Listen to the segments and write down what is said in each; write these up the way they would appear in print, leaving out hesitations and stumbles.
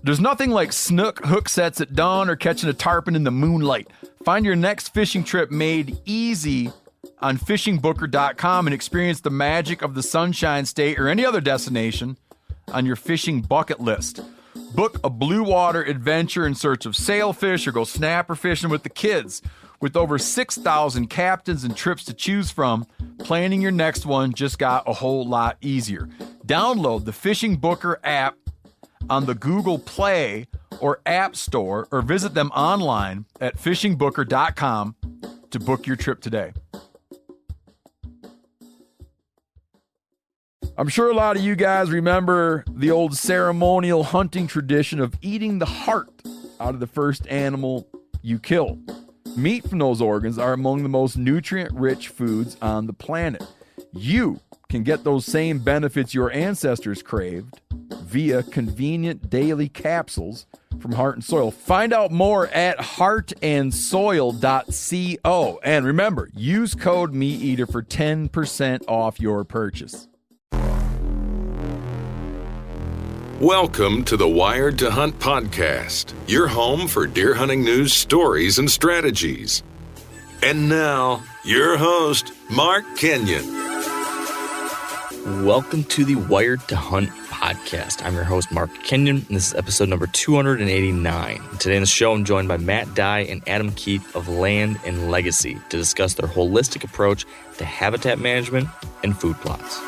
There's nothing like snook hook sets at dawn or catching a tarpon in the moonlight. Find your next fishing trip made easy on fishingbooker.com and experience the magic of the Sunshine State or any other destination on your fishing bucket list. Book a blue water adventure in search of sailfish or go snapper fishing with the kids. With over 6,000 captains and trips to choose from, planning your next one just got a whole lot easier. Download the Fishing Booker app on the Google Play or App Store, or visit them online at fishingbooker.com to book your trip today. I'm sure a lot of you guys remember the old ceremonial hunting tradition of eating the heart out of the first animal you kill. Meat from those organs are among the most nutrient-rich foods on the planet. You can get those same benefits your ancestors craved via convenient daily capsules from Heart and Soil. Find out more at heartandsoil.co. And remember, use code MeatEater for 10% off your purchase. Welcome to the Wired to Hunt podcast, your home for deer hunting news, stories, and strategies. And now, your host, Mark Kenyon. Welcome to the Wired to Hunt podcast. I'm your host, Mark Kenyon, and this is episode number 289. Today in the show, I'm joined by Matt Dye and Adam Keith of Land and Legacy to discuss their holistic approach to habitat management and food plots.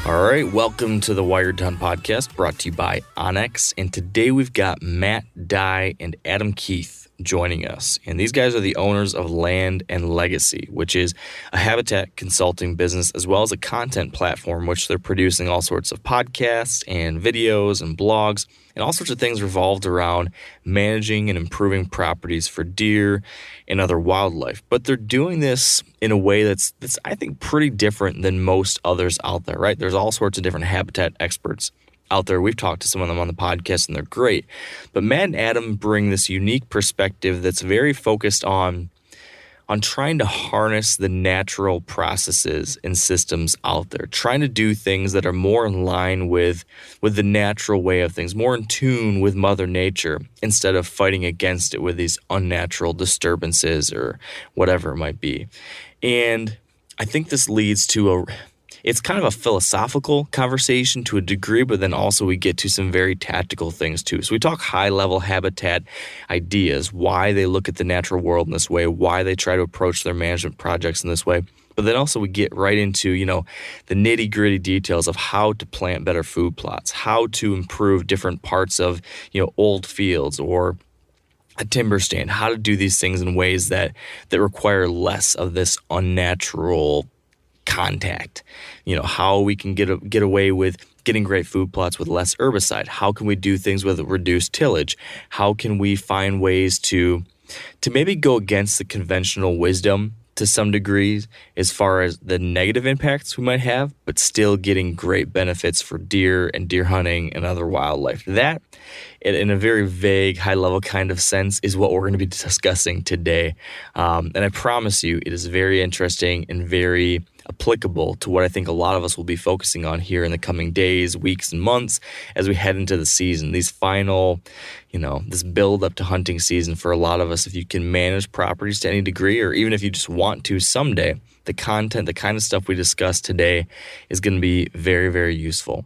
All right, welcome to the Wired to Hunt podcast, brought to you by onX. And today we've got Matt Dye and Adam Keith joining us. And these guys are the owners of Land and Legacy, which is a habitat consulting business as well as a content platform, which they're producing all sorts of podcasts and videos and blogs and all sorts of things revolved around managing and improving properties for deer and other wildlife. But they're doing this in a way that's I think, pretty different than most others out there, right? There's all sorts of different habitat experts out there. We've talked to some of them on the podcast, and they're great. But Matt and Adam bring this unique perspective that's very focused on trying to harness the natural processes and systems out there, trying to do things that are more in line with the natural way of things, more in tune with Mother Nature, instead of fighting against it with these unnatural disturbances or whatever it might be. And I think this leads to it's kind of a philosophical conversation to a degree, but then also we get to some very tactical things too. So we talk high-level habitat ideas, why they look at the natural world in this way, why they try to approach their management projects in this way. But then also we get right into, the nitty-gritty details of how to plant better food plots, how to improve different parts of, old fields or a timber stand, how to do these things in ways that require less of this unnatural contact. How we can get away with getting great food plots with less herbicide. How can we do things with reduced tillage? How can we find ways to maybe go against the conventional wisdom to some degrees as far as the negative impacts we might have, but still getting great benefits for deer and deer hunting and other wildlife. That, in a very vague, high-level kind of sense, is what we're going to be discussing today. And I promise you, it is very interesting and very applicable to what I think a lot of us will be focusing on here in the coming days, weeks, and months as we head into the season. These final, this build up to hunting season for a lot of us, if you can manage properties to any degree, or even if you just want to someday, the content, the kind of stuff we discuss today is going to be very, very useful.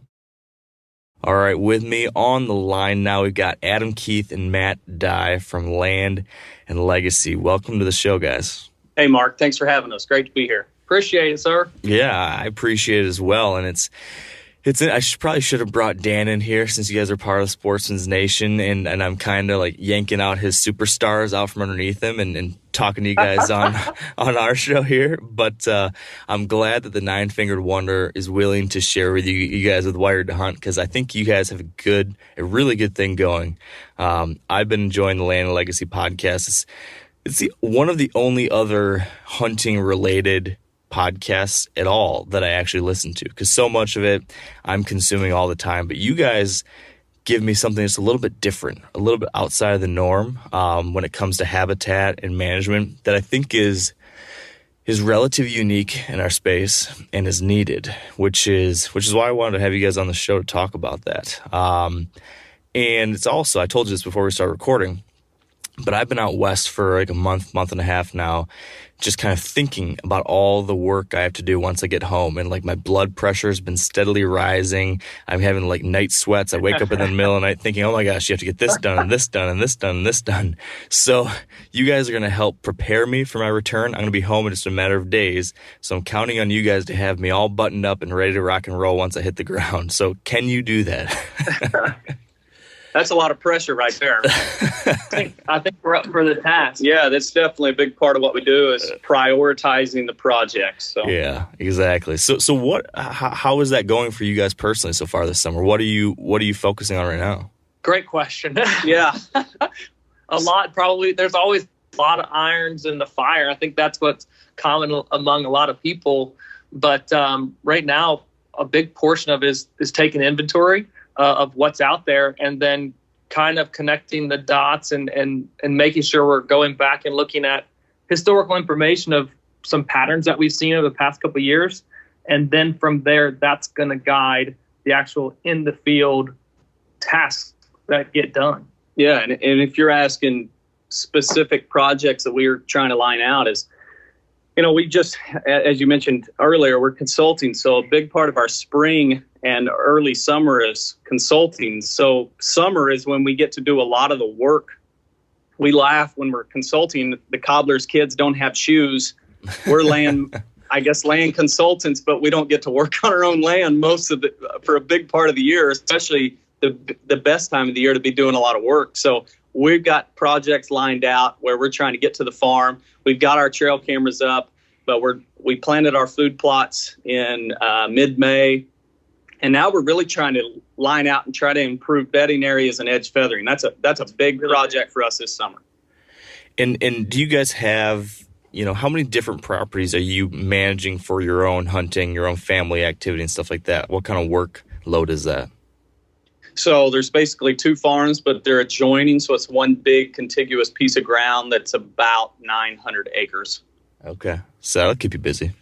All right, with me on the line now, we've got Adam Keith and Matt Dye from Land and Legacy. Welcome to the show, guys. Hey, Mark. Thanks for having us. Great to be here. Appreciate it, sir. Yeah, I appreciate it as well. And I probably should have brought Dan in here since you guys are part of Sportsman's Nation, and I'm kind of like yanking out his superstars out from underneath him and talking to you guys on our show here. But I'm glad that the Nine-Fingered Wonder is willing to share with you guys with Wired to Hunt, because I think you guys have a really good thing going. I've been enjoying the Land and Legacy podcast. It's one of the only other hunting-related podcasts at all that I actually listen to, because so much of it I'm consuming all the time. But you guys give me something that's a little bit different, a little bit outside of the norm when it comes to habitat and management, that I think is is relatively unique in our space and is needed, which is why I wanted to have you guys on the show to talk about that. And it's also, I told you this before we started recording, but I've been out west for like a month and a half now, just kind of thinking about all the work I have to do once I get home. And like my blood pressure has been steadily rising. I'm having like night sweats. I wake up in the middle of the night thinking, oh my gosh, you have to get this done and this done and this done and this done. So you guys are going to help prepare me for my return. I'm going to be home in just a matter of days. So I'm counting on you guys to have me all buttoned up and ready to rock and roll once I hit the ground. So can you do that? That's a lot of pressure right there. I think we're up for the task. Yeah, that's definitely a big part of what we do is prioritizing the projects. So. Yeah, exactly. So what? How is that going for you guys personally so far this summer? What are you focusing on right now? Great question. Yeah, a lot probably. There's always a lot of irons in the fire. I think that's what's common among a lot of people. But right now, a big portion of it is taking inventory of what's out there, and then kind of connecting the dots and making sure we're going back and looking at historical information of some patterns that we've seen over the past couple of years. And then from there, that's going to guide the actual in the field tasks that get done. Yeah. And if you're asking specific projects that we're trying to line out is, we just, as you mentioned earlier, we're consulting. So a big part of our spring and early summer is consulting. So summer is when we get to do a lot of the work. We laugh when we're consulting. The cobbler's kids don't have shoes. We're land consultants, but we don't get to work on our own land for a big part of the year, especially the best time of the year to be doing a lot of work. So we've got projects lined out where we're trying to get to the farm. We've got our trail cameras up, but we planted our food plots in mid-May. And now we're really trying to line out and try to improve bedding areas and edge feathering. That's a big project for us this summer. And do you guys have, how many different properties are you managing for your own hunting, your own family activity and stuff like that? What kind of workload is that? So there's basically two farms, but they're adjoining. So it's one big contiguous piece of ground that's about 900 acres. Okay. So that'll keep you busy.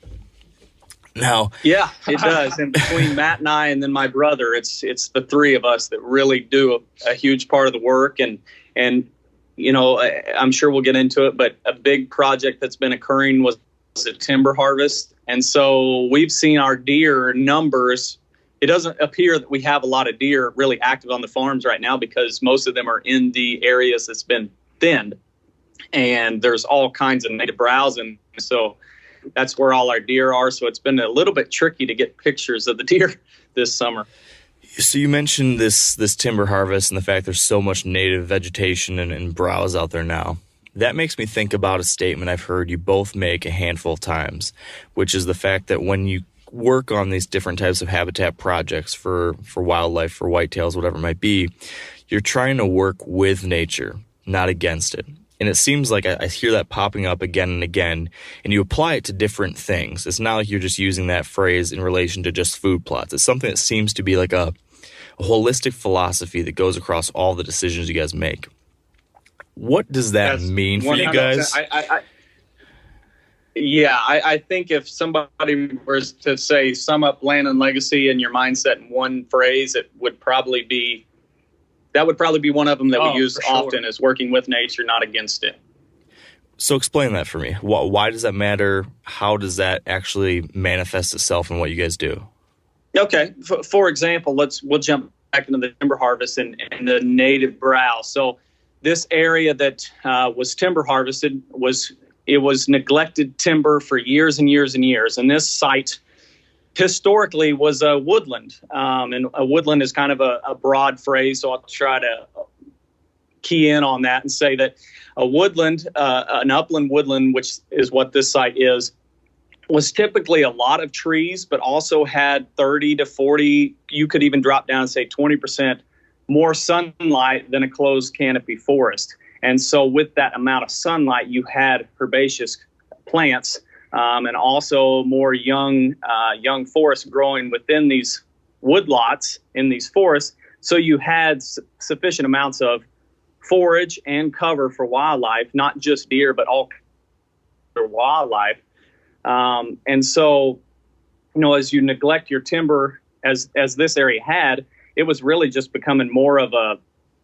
Now, yeah, it does. And between Matt and I, and then my brother, it's the three of us that really do a huge part of the work. And I'm sure we'll get into it, but a big project that's been occurring was a timber harvest. And so we've seen our deer numbers. It doesn't appear that we have a lot of deer really active on the farms right now because most of them are in the areas that's been thinned. And there's all kinds of native browse. And so that's where all our deer are. So it's been a little bit tricky to get pictures of the deer this summer. So you mentioned this timber harvest and the fact there's so much native vegetation and browse out there now. That makes me think about a statement I've heard you both make a handful of times, which is the fact that when you work on these different types of habitat projects for wildlife, for whitetails, whatever it might be, you're trying to work with nature, not against it. And it seems like I hear that popping up again and again, and you apply it to different things. It's not like you're just using that phrase in relation to just food plots. It's something that seems to be like a holistic philosophy that goes across all the decisions you guys make. What does that mean for you guys? I think if somebody was to say sum up Land and Legacy and your mindset in one phrase, that would probably be one of them that we use often is working with nature, not against it. So explain that for me. Why does that matter? How does that actually manifest itself in what you guys do? Okay. For example, we'll jump back into the timber harvest and the native browse. So this area that was timber harvested was neglected timber for years and years and years. And this site historically was a woodland. And a woodland is kind of a broad phrase, so I'll try to key in on that and say that a woodland, an upland woodland, which is what this site is, was typically a lot of trees, but also had 30 to 40, you could even drop down and say 20% more sunlight than a closed canopy forest. And so with that amount of sunlight, you had herbaceous plants and also more young forest growing within these woodlots in these forests. So you had sufficient amounts of forage and cover for wildlife, not just deer, but all wildlife. And so, as you neglect your timber, as this area had, it was really just becoming more of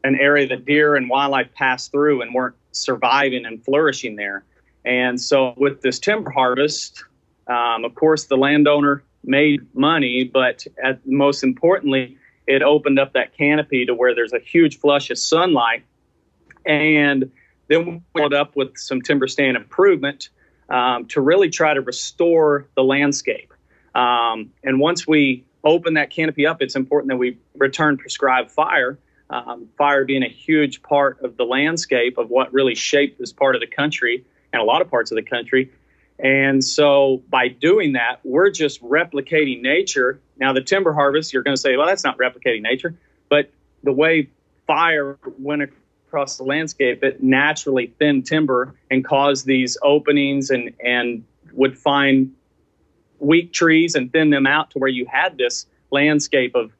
an area that deer and wildlife passed through and weren't surviving and flourishing there. And so with this timber harvest, of course, the landowner made money, but most importantly, it opened up that canopy to where there's a huge flush of sunlight. And then we followed up with some timber stand improvement to really try to restore the landscape. And once we open that canopy up, it's important that we return prescribed fire, fire being a huge part of the landscape of what really shaped this part of the country and a lot of parts of the country. And so by doing that, we're just replicating nature. Now, the timber harvest, you're going to say, well, that's not replicating nature. But the way fire went across the landscape, it naturally thinned timber and caused these openings and would find weak trees and thin them out to where you had this landscape of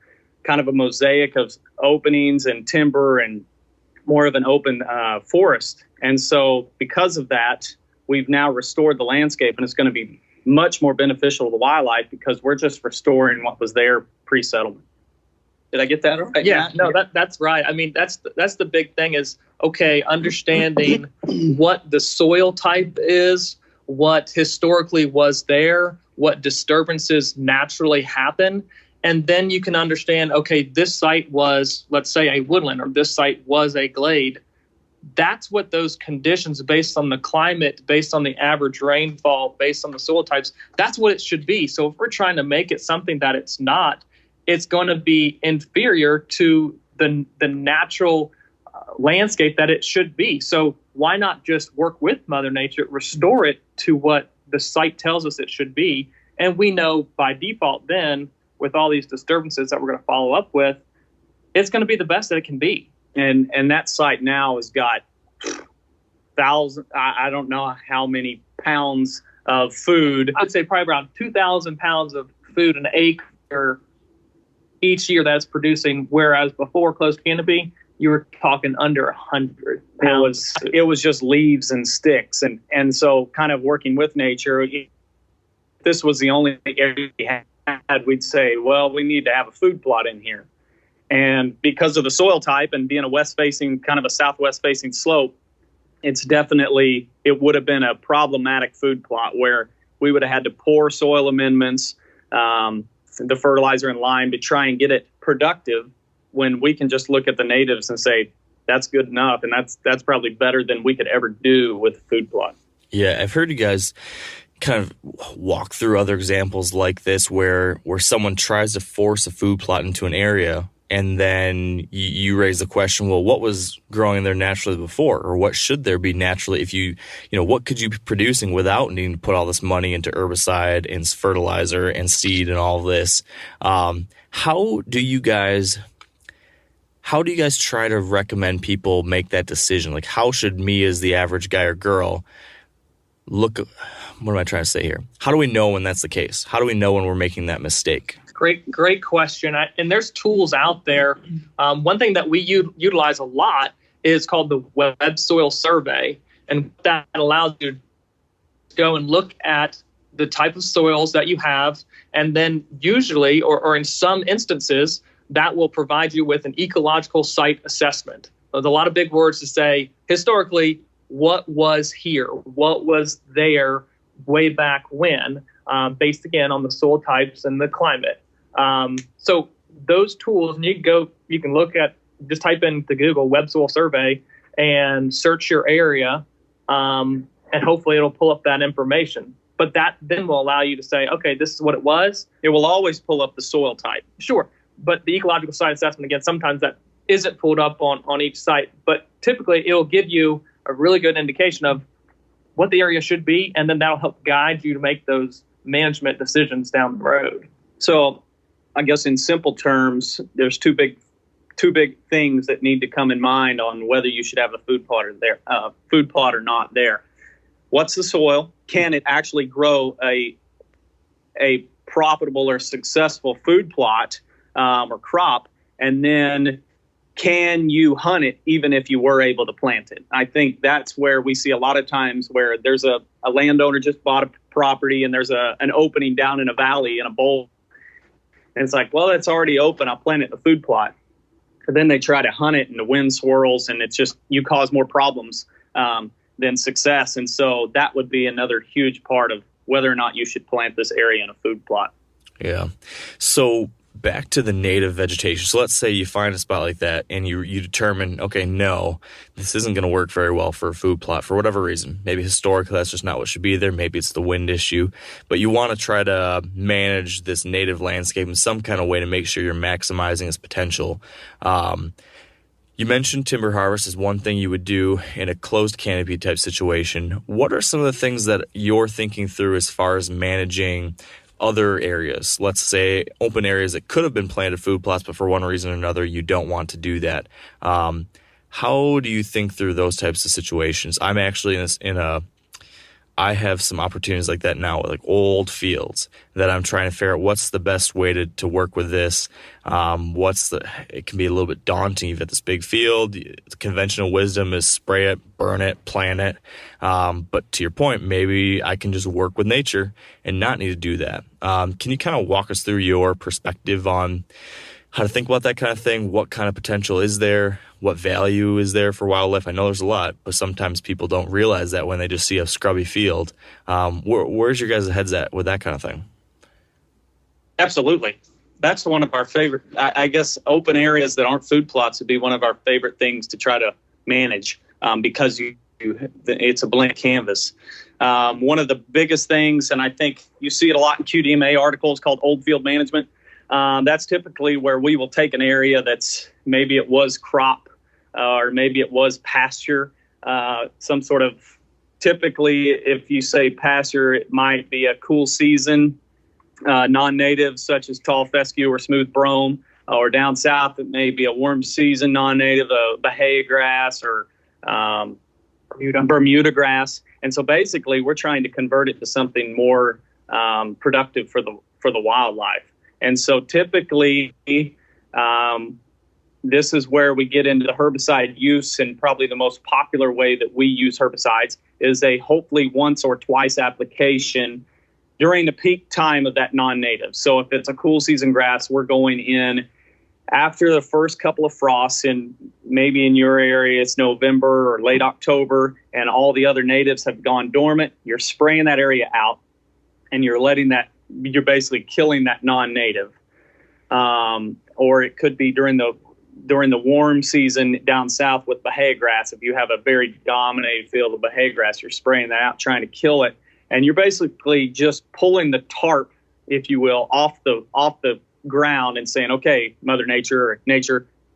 kind of a mosaic of openings and timber and more of an open forest. And so because of that, we've now restored the landscape, and it's going to be much more beneficial to the wildlife because we're just restoring what was there pre-settlement. Did I get that right? Yeah, no, that's right. I mean, that's the big thing is, okay, understanding what the soil type is, what historically was there, what disturbances naturally happen. And then you can understand, okay, this site was, let's say, a woodland, or this site was a glade. That's what those conditions, based on the climate, based on the average rainfall, based on the soil types, that's what it should be. So if we're trying to make it something that it's not, it's going to be inferior to the natural landscape that it should be. So why not just work with Mother Nature, restore it to what the site tells us it should be? And we know by default then, with all these disturbances that we're going to follow up with, it's going to be the best that it can be. And that site now has got thousands, I don't know how many pounds of food. I'd say probably around 2,000 pounds of food an acre each year that's producing, whereas before closed canopy, you were talking under 100 pounds. It was just leaves and sticks. And so kind of working with nature, if this was the only area we had, we'd say, well, we need to have a food plot in here. And because of the soil type and being a west-facing, kind of a southwest-facing slope, it would have been a problematic food plot where we would have had to pour soil amendments, the fertilizer and lime to try and get it productive, when we can just look at the natives and say, that's good enough. And that's probably better than we could ever do with a food plot. Yeah, I've heard you guys kind of walk through other examples like this where someone tries to force a food plot into an area, and then you raise the question, well, what was growing there naturally before, or what should there be naturally if what could you be producing without needing to put all this money into herbicide and fertilizer and seed and all this? How do you guys try to recommend people make that decision? Like, how should me as the average guy or girl look? What am I trying to say here? How do we know when that's the case? How do we know when we're making that mistake? Great question. And there's tools out there. One thing that we utilize a lot is called the Web Soil Survey. And that allows you to go and look at the type of soils that you have. And then usually, or in some instances, that will provide you with an ecological site assessment. There's a lot of big words to say, historically, what was here? What was there way back when, based again on the soil types and the climate. So those tools, and you can look at, just type into Google Web Soil Survey and search your area, and hopefully it'll pull up that information. But that then will allow you to say, okay, this is what it was. It will always pull up the soil type. Sure. But the ecological site assessment, again, sometimes that isn't pulled up on each site. But typically it will give you a really good indication of what the area should be, and then that'll help guide you to make those management decisions down the road. So I guess in simple terms, there's two big things that need to come in mind on whether you should have a food plot or not there. What's the soil? Can it actually grow a profitable or successful food plot or crop? And then can you hunt it even if you were able to plant it? I think that's where we see a lot of times where there's a landowner just bought a property and there's an opening down in a valley in a bowl. And it's like, well, it's already open. I'll plant it in a food plot. But then they try to hunt it and the wind swirls and it's just, you cause more problems than success. And so that would be another huge part of whether or not you should plant this area in a food plot. Yeah. So back to the native vegetation. So let's say you find a spot like that and you determine, okay, no, this isn't going to work very well for a food plot for whatever reason. Maybe historically that's just not what should be there. Maybe it's the wind issue. But you want to try to manage this native landscape in some kind of way to make sure you're maximizing its potential. You mentioned timber harvest is one thing you would do in a closed canopy type situation. What are some of the things that you're thinking through as far as managing other areas? Let's say open areas that could have been planted food plots, but for one reason or another, you don't want to do that. How do you think through those types of situations? I'm actually I have some opportunities like that now with like old fields that I'm trying to figure out what's the best way to work with this. It can be a little bit daunting. You've got this big field. The conventional wisdom is spray it, burn it, plant it. But to your point, maybe I can just work with nature and not need to do that. Can you kind of walk us through your perspective on how to think about that kind of thing? What kind of potential is there? What value is there for wildlife? I know there's a lot, but sometimes people don't realize that when they just see a scrubby field. Where's your guys' heads at with that kind of thing? Absolutely. That's one of our favorite, I guess open areas that aren't food plots would be one of our favorite things to try to manage because it's a blank canvas. One of the biggest things, and I think you see it a lot in QDMA articles called old field management. That's typically where we will take an area that's maybe it was crop or maybe it was pasture, some sort of, typically if you say pasture, it might be a cool season, non-native such as tall fescue or smooth brome, or down south it may be a warm season non-native, Bahia grass or Bermuda grass. And so basically we're trying to convert it to something more productive for the wildlife. And so typically, this is where we get into the herbicide use, and probably the most popular way that we use herbicides is a hopefully once or twice application during the peak time of that non-native. So if it's a cool season grass, we're going in after the first couple of frosts, and maybe in your area it's November or late October, and all the other natives have gone dormant. You're spraying that area out, and you're basically killing that non-native. Or it could be during the warm season down south with Bahia grass. If you have a very dominated field of Bahia grass, you're spraying that out, trying to kill it. And you're basically just pulling the tarp, if you will, off the ground and saying, okay, Mother Nature,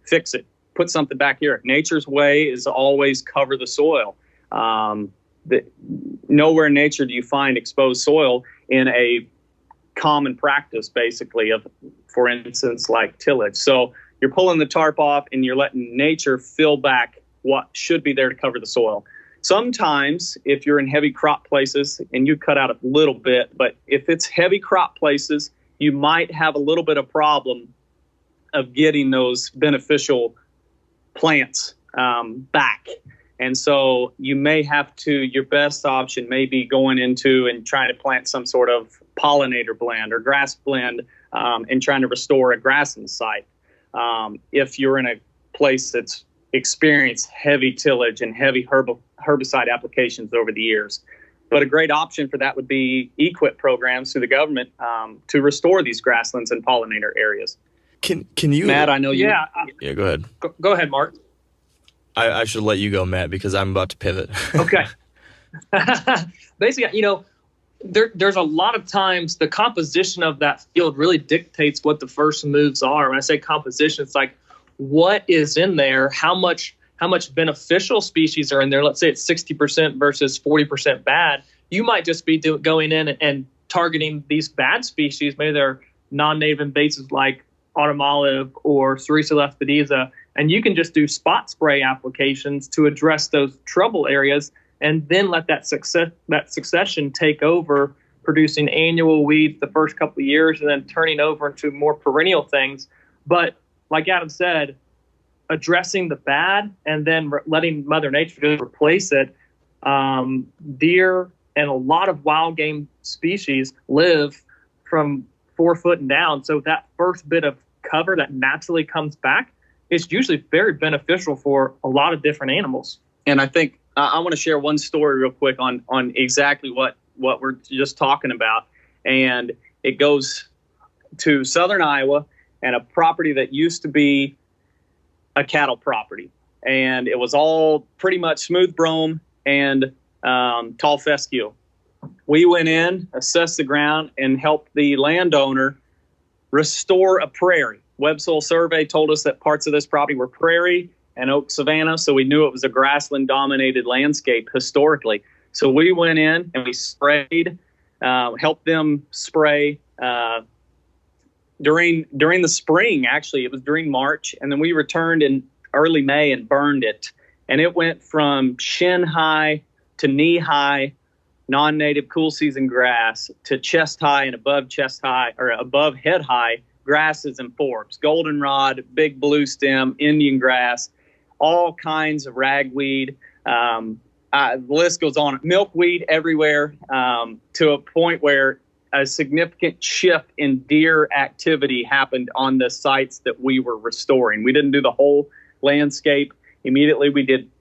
fix it. Put something back here. Nature's way is always cover the soil. Nowhere in nature do you find exposed soil in a common practice, basically, of, for instance, like tillage. So you're pulling the tarp off and you're letting nature fill back what should be there to cover the soil. Sometimes if you're in heavy crop places, and you cut out a little bit, but if it's heavy crop places, you might have a little bit of problem of getting those beneficial plants back. And so you may have to, your best option may be going into and trying to plant some sort of pollinator blend or grass blend and trying to restore a grassland site. If you're in a place that's experienced heavy tillage and heavy herbicide applications over the years. But a great option for that would be EQIP programs through the government to restore these grasslands and pollinator areas. Can you, Matt? I know you. Yeah, go ahead. Go ahead, Mark. I should let you go, Matt, because I'm about to pivot. Okay. Basically, there's a lot of times the composition of that field really dictates what the first moves are. When I say composition, it's like what is in there, how much beneficial species are in there. Let's say it's 60% versus 40% bad. You might just be going in and targeting these bad species. Maybe they're non-native invasives like autumn olive or Sericea lephitiza, and you can just do spot spray applications to address those trouble areas, and then let that succession take over, producing annual weeds the first couple of years, and then turning over into more perennial things. But like Adam said, addressing the bad and then letting Mother Nature just replace it, deer and a lot of wild game species live from 4 foot and down. So that first bit of cover that naturally comes back is usually very beneficial for a lot of different animals. And I think I want to share one story real quick on exactly what we're just talking about. And it goes to southern Iowa and a property that used to be a cattle property. And it was all pretty much smooth brome and tall fescue. We went in, assessed the ground, and helped the landowner restore a prairie. Web Soil Survey told us that parts of this property were prairie and oak savanna, so we knew it was a grassland-dominated landscape historically. So we went in and we sprayed, helped them spray during the spring. Actually, it was during March, and then we returned in early May and burned it. And it went from shin-high to knee-high non-native cool season grass to chest-high and above chest-high or above head-high grasses and forbs, goldenrod, big blue stem, Indian grass, all kinds of ragweed. The list goes on. Milkweed everywhere, to a point where a significant shift in deer activity happened on the sites that we were restoring. We didn't do the whole landscape immediately.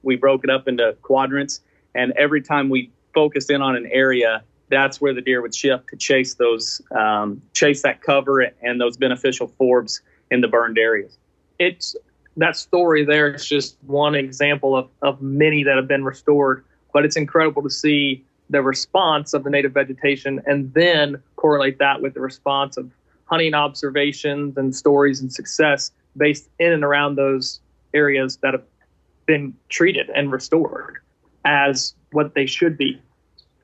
We broke it up into quadrants, and every time we focused in on an area, that's where the deer would shift to chase that cover and those beneficial forbs in the burned areas. That story there is just one example of many that have been restored, but it's incredible to see the response of the native vegetation and then correlate that with the response of hunting observations and stories and success based in and around those areas that have been treated and restored as what they should be,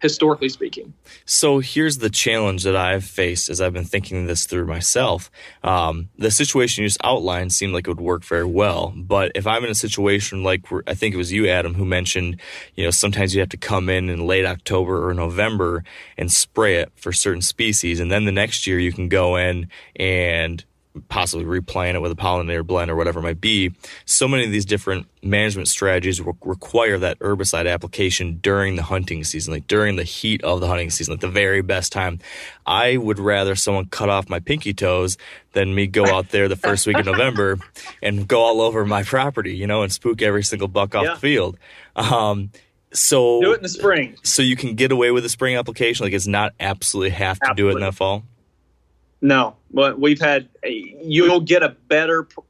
historically speaking. So here's the challenge that I've faced as I've been thinking this through myself. The situation you just outlined seemed like it would work very well. But if I'm in a situation like I think it was you, Adam, who mentioned, sometimes you have to come in late October or November and spray it for certain species. And then the next year you can go in and possibly replant it with a pollinator blend or whatever it might be. So many of these different management strategies require that herbicide application during the hunting season, like during the heat of the hunting season, like the very best time. I would rather someone cut off my pinky toes than me go out there the first week of November and go all over my property, and spook every single buck off the field. So do it in the spring. So you can get away with the spring application. Like it's not absolutely have to do it in the fall. No, but you'll get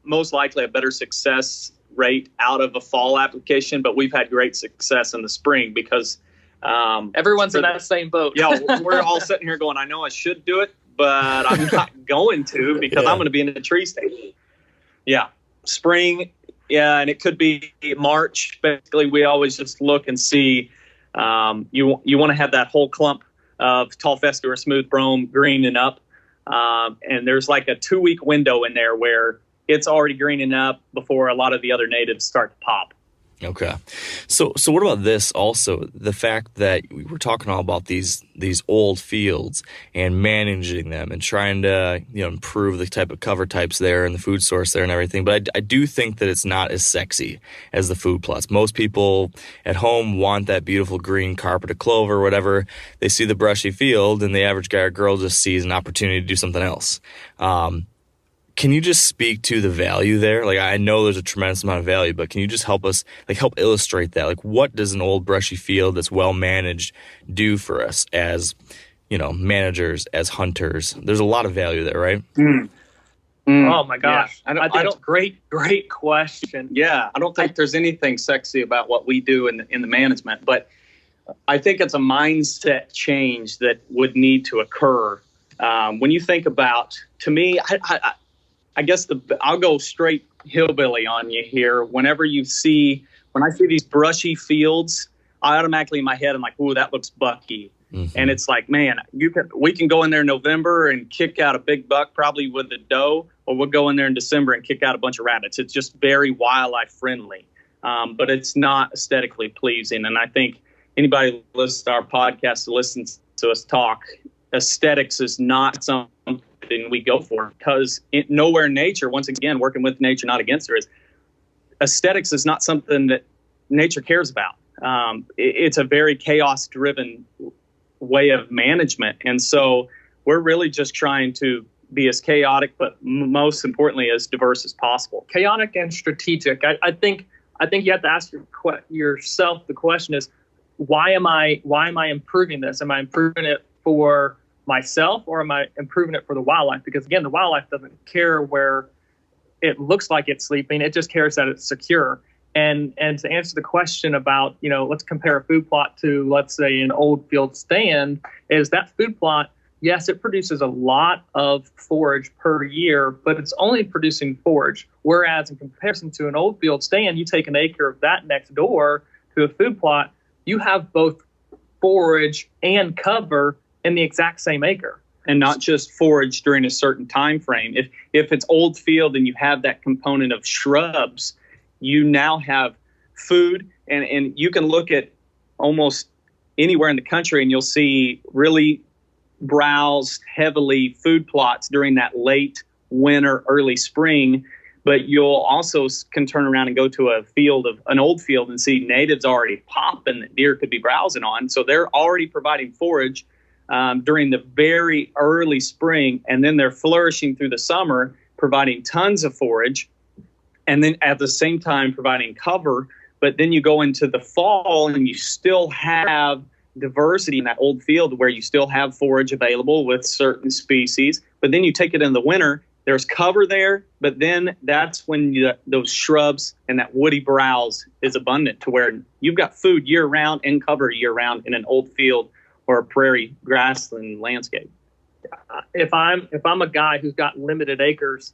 most likely a better success rate out of a fall application, but we've had great success in the spring because everyone's in that same boat. Yeah, we're all sitting here going, I know I should do it, but I'm not going to because I'm going to be in the tree stage. Yeah, spring, and it could be March. Basically, we always just look and see. You want to have that whole clump of tall fescue or smooth brome greening up. And there's like a 2-week window in there where it's already greening up before a lot of the other natives start to pop. Okay. So what about this also? The fact that we were talking all about these old fields and managing them and trying to, improve the type of cover types there and the food source there and everything. But I do think that it's not as sexy as the food plots. Most people at home want that beautiful green carpet of clover or whatever. They see the brushy field and the average guy or girl just sees an opportunity to do something else. Can you just speak to the value there? Like, I know there's a tremendous amount of value, but can you just help us, help illustrate that? Like, what does an old brushy field that's well managed do for us as, managers, as hunters? There's a lot of value there, right? Oh my gosh. Yeah. I think it's a great question. Yeah. I don't think there's anything sexy about what we do in the management, but I think it's a mindset change that would need to occur. When you think about, to me, I guess I'll go straight hillbilly on you here. When I see these brushy fields, I automatically in my head, I'm like, ooh, that looks bucky. Mm-hmm. And it's like, man, we can go in there in November and kick out a big buck, probably with a doe, or we'll go in there in December and kick out a bunch of rabbits. It's just very wildlife friendly, but it's not aesthetically pleasing. And I think anybody who listens to our podcast, listens to us talk, aesthetics is not something we go for because nowhere in nature, once again, working with nature, not against her, is aesthetics is not something that nature cares about. It's a very chaos-driven way of management. And so we're really just trying to be as chaotic, but most importantly, as diverse as possible. Chaotic and strategic. I think you have to ask yourself the question is, why am I improving this? Am I improving it for myself, or am I improving it for the wildlife? Because again, the wildlife doesn't care where it looks like it's sleeping. It just cares that it's secure. And to answer the question about, let's compare a food plot to, let's say, an old field stand, is that food plot, yes, it produces a lot of forage per year, but it's only producing forage. Whereas in comparison to an old field stand, you take an acre of that next door to a food plot, you have both forage and cover in the exact same acre. And not just forage during a certain time frame. If it's old field and you have that component of shrubs, you now have food, and you can look at almost anywhere in the country and you'll see really browsed heavily food plots during that late winter, early spring. But you'll also can turn around and go to an old field and see natives already popping that deer could be browsing on. So they're already providing forage during the very early spring, and then they're flourishing through the summer, providing tons of forage, and then at the same time providing cover. But then you go into the fall and you still have diversity in that old field where you still have forage available with certain species. But then you take it in the winter, there's cover there, but then that's when those shrubs and that woody browse is abundant, to where you've got food year round and cover year round in an old field or a prairie grassland landscape. If I'm a guy who's got limited acres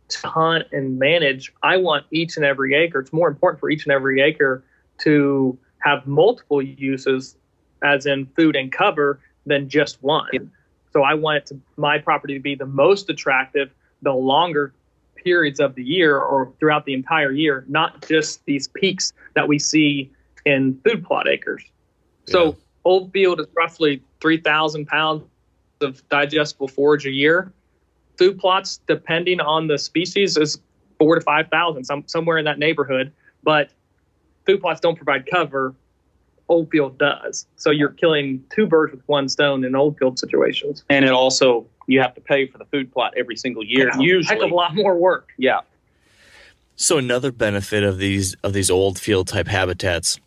to hunt and manage, I want each and every acre. It's more important for each and every acre to have multiple uses, as in food and cover, than just one. So I want my property to be the most attractive the longer periods of the year or throughout the entire year, not just these peaks that we see in food plot acres. Yeah. So old field is roughly 3,000 pounds of digestible forage a year. Food plots, depending on the species, is 4,000 to 5,000, somewhere in that neighborhood. But food plots don't provide cover. Old field does. So you're killing two birds with one stone in old field situations. And it also, you have to pay for the food plot every single year. Yeah, usually, heck of a lot more work. Yeah. So another benefit of these old field type habitats,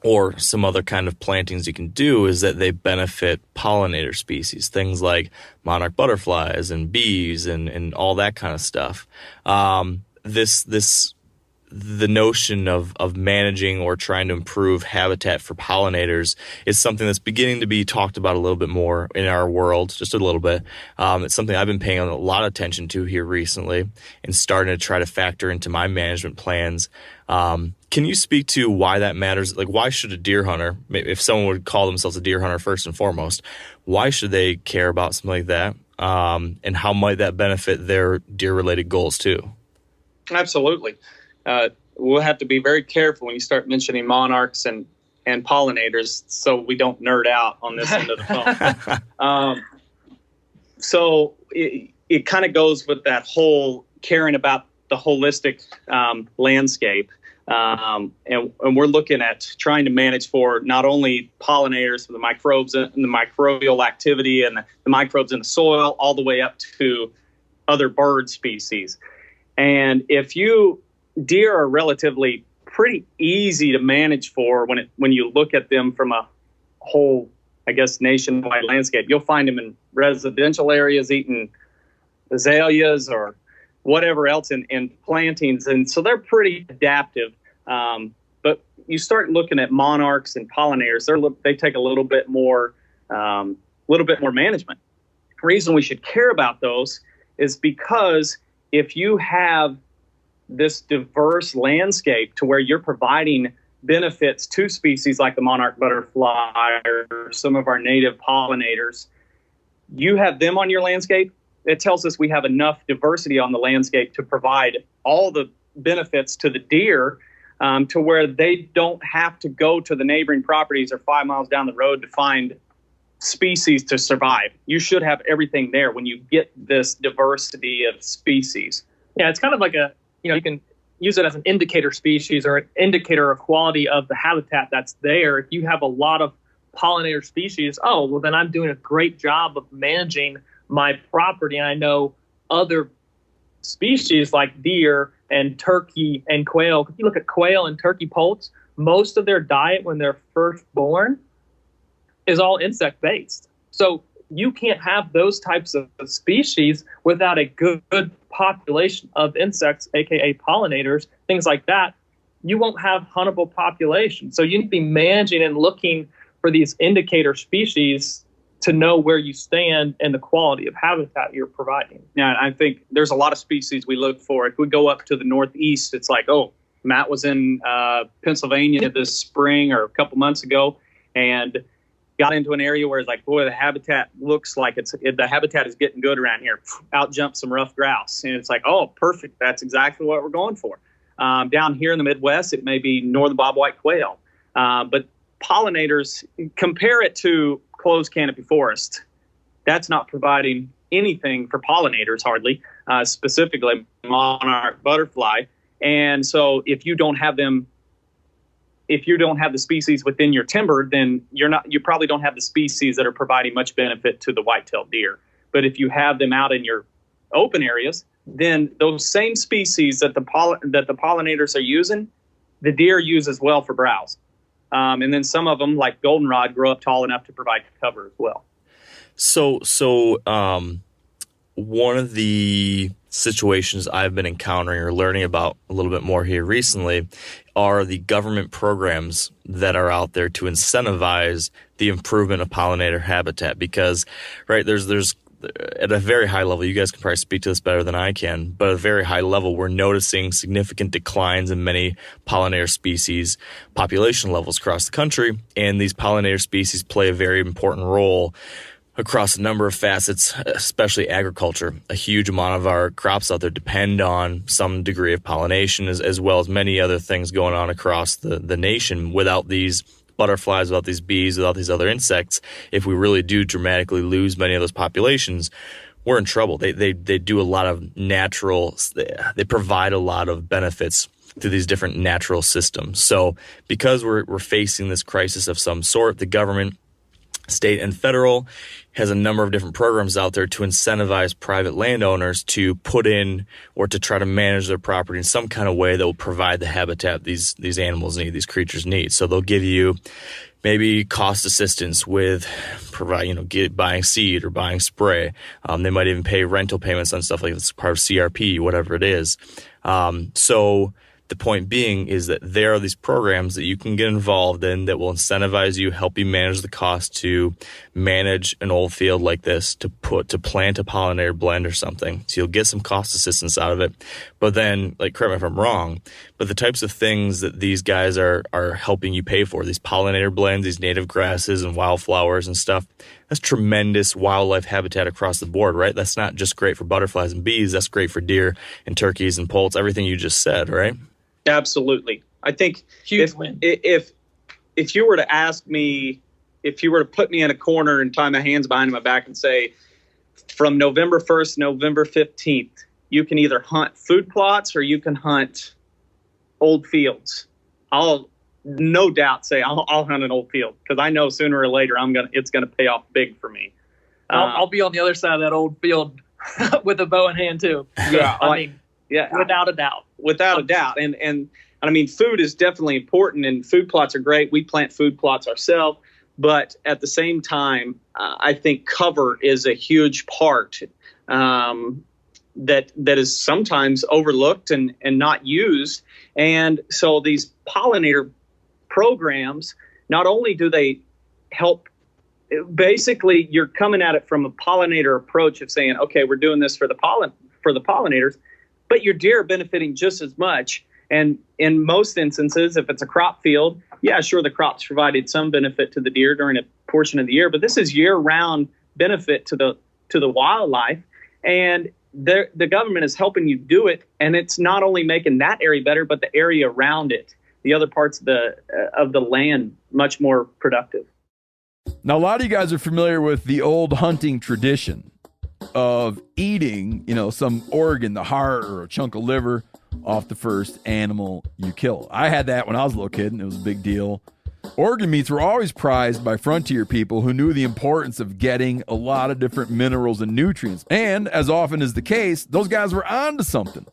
or some other kind of plantings you can do, is that they benefit pollinator species, things like monarch butterflies and bees and all that kind of stuff. The notion of managing or trying to improve habitat for pollinators is something that's beginning to be talked about a little bit more in our world, just a little bit. It's something I've been paying a lot of attention to here recently and starting to try to factor into my management plans. Can you speak to why that matters? Like, why should a deer hunter, if someone would call themselves a deer hunter first and foremost, why should they care about something like that? And how might that benefit their deer-related goals too? Absolutely. We'll have to be very careful when you start mentioning monarchs and pollinators, so we don't nerd out on this end of the phone. So it kind of goes with that whole caring about the holistic landscape. And we're looking at trying to manage for not only pollinators, but the microbes and the microbial activity and the microbes in the soil, all the way up to other bird species. And deer are relatively pretty easy to manage for when you look at them from a whole, I guess, nationwide landscape. You'll find them in residential areas eating azaleas or whatever else in plantings. And so they're pretty adaptive. But you start looking at monarchs and pollinators, they take a little bit more management. The reason we should care about those is because if you have this diverse landscape to where you're providing benefits to species like the monarch butterfly or some of our native pollinators, you have them on your landscape. It tells us we have enough diversity on the landscape to provide all the benefits to the deer, to where they don't have to go to the neighboring properties or 5 miles down the road to find species to survive. You should have everything there when you get this diversity of species. Yeah, it's kind of like you can use it as an indicator species or an indicator of quality of the habitat that's there. If you have a lot of pollinator species, oh, well, then I'm doing a great job of managing my property. And I know other species like deer and turkey and quail. If you look at quail and turkey poults, most of their diet when they're first born is all insect based. So you can't have those types of species without a good population of insects, aka pollinators, things like that. You won't have huntable population. So you need to be managing and looking for these indicator species to know where you stand and the quality of habitat you're providing. Yeah, I think there's a lot of species we look for. If we go up to the Northeast, it's like, oh, Matt was in Pennsylvania this spring or a couple months ago and got into an area where it's like, boy, the habitat looks like the habitat is getting good around here. Out jumps some rough grouse. And it's like, oh, perfect. That's exactly what we're going for. Down here in the Midwest, it may be northern bobwhite quail. But pollinators, compare it to closed canopy forest. That's not providing anything for pollinators hardly, specifically monarch butterfly. And so if you don't have them, if you don't have the species within your timber, then you probably don't have the species that are providing much benefit to the white-tailed deer. But if you have them out in your open areas, then those same species that the pollinators are using, the deer use as well for browse. And then some of them, like goldenrod, grow up tall enough to provide cover as well. So one of the situations I've been encountering or learning about a little bit more here recently are the government programs that are out there to incentivize the improvement of pollinator habitat. Because, right, there's at a very high level, you guys can probably speak to this better than I can, but at a very high level, we're noticing significant declines in many pollinator species population levels across the country. And these pollinator species play a very important role across a number of facets, especially agriculture. A huge amount of our crops out there depend on some degree of pollination, as well as many other things going on across the nation. Without these butterflies, without these bees, without these other insects, if we really do dramatically lose many of those populations, we're in trouble. They do a lot of natural, they provide a lot of benefits to these different natural systems. So because we're facing this crisis of some sort, the government, state and federal, has a number of different programs out there to incentivize private landowners to put in or to try to manage their property in some kind of way that will provide the habitat these animals need, these creatures need. So they'll give you maybe cost assistance with buying seed or buying spray. They might even pay rental payments on stuff like this, part of CRP, whatever it is. So the point being is that there are these programs that you can get involved in that will incentivize you, help you manage the cost to manage an old field like this, to plant a pollinator blend or something. So you'll get some cost assistance out of it. But then, correct me if I'm wrong, but the types of things that these guys are helping you pay for, these pollinator blends, these native grasses and wildflowers and stuff, that's tremendous wildlife habitat across the board, right? That's not just great for butterflies and bees. That's great for deer and turkeys and poults, everything you just said, right? Absolutely. I think Huge win. If you were to ask me, if you were to put me in a corner and tie my hands behind my back and say, from November 1st, November 15th, you can either hunt food plots or you can hunt old fields, I'll no doubt say I'll hunt an old field, because I know sooner or later it's gonna pay off big for me. I'll be on the other side of that old field with a bow in hand too. Yeah, without a doubt. Without a doubt. And I mean, food is definitely important, and food plots are great. We plant food plots ourselves, but at the same time, I think cover is a huge part that is sometimes overlooked and not used. And so these pollinator programs, not only do they help, basically you're coming at it from a pollinator approach of saying, okay, we're doing this for the pollinators, but your deer are benefiting just as much. And in most instances, if it's a crop field, yeah, sure, the crops provided some benefit to the deer during a portion of the year, but this is year-round benefit to the wildlife. And the government is helping you do it, and it's not only making that area better, but the area around it, the other parts of the land, much more productive. Now, a lot of you guys are familiar with the old hunting tradition of eating, some organ, the heart or a chunk of liver, off the first animal you kill. I had that when I was a little kid, and it was a big deal. Organ meats were always prized by frontier people who knew the importance of getting a lot of different minerals and nutrients. And as often is the case, those guys were onto something,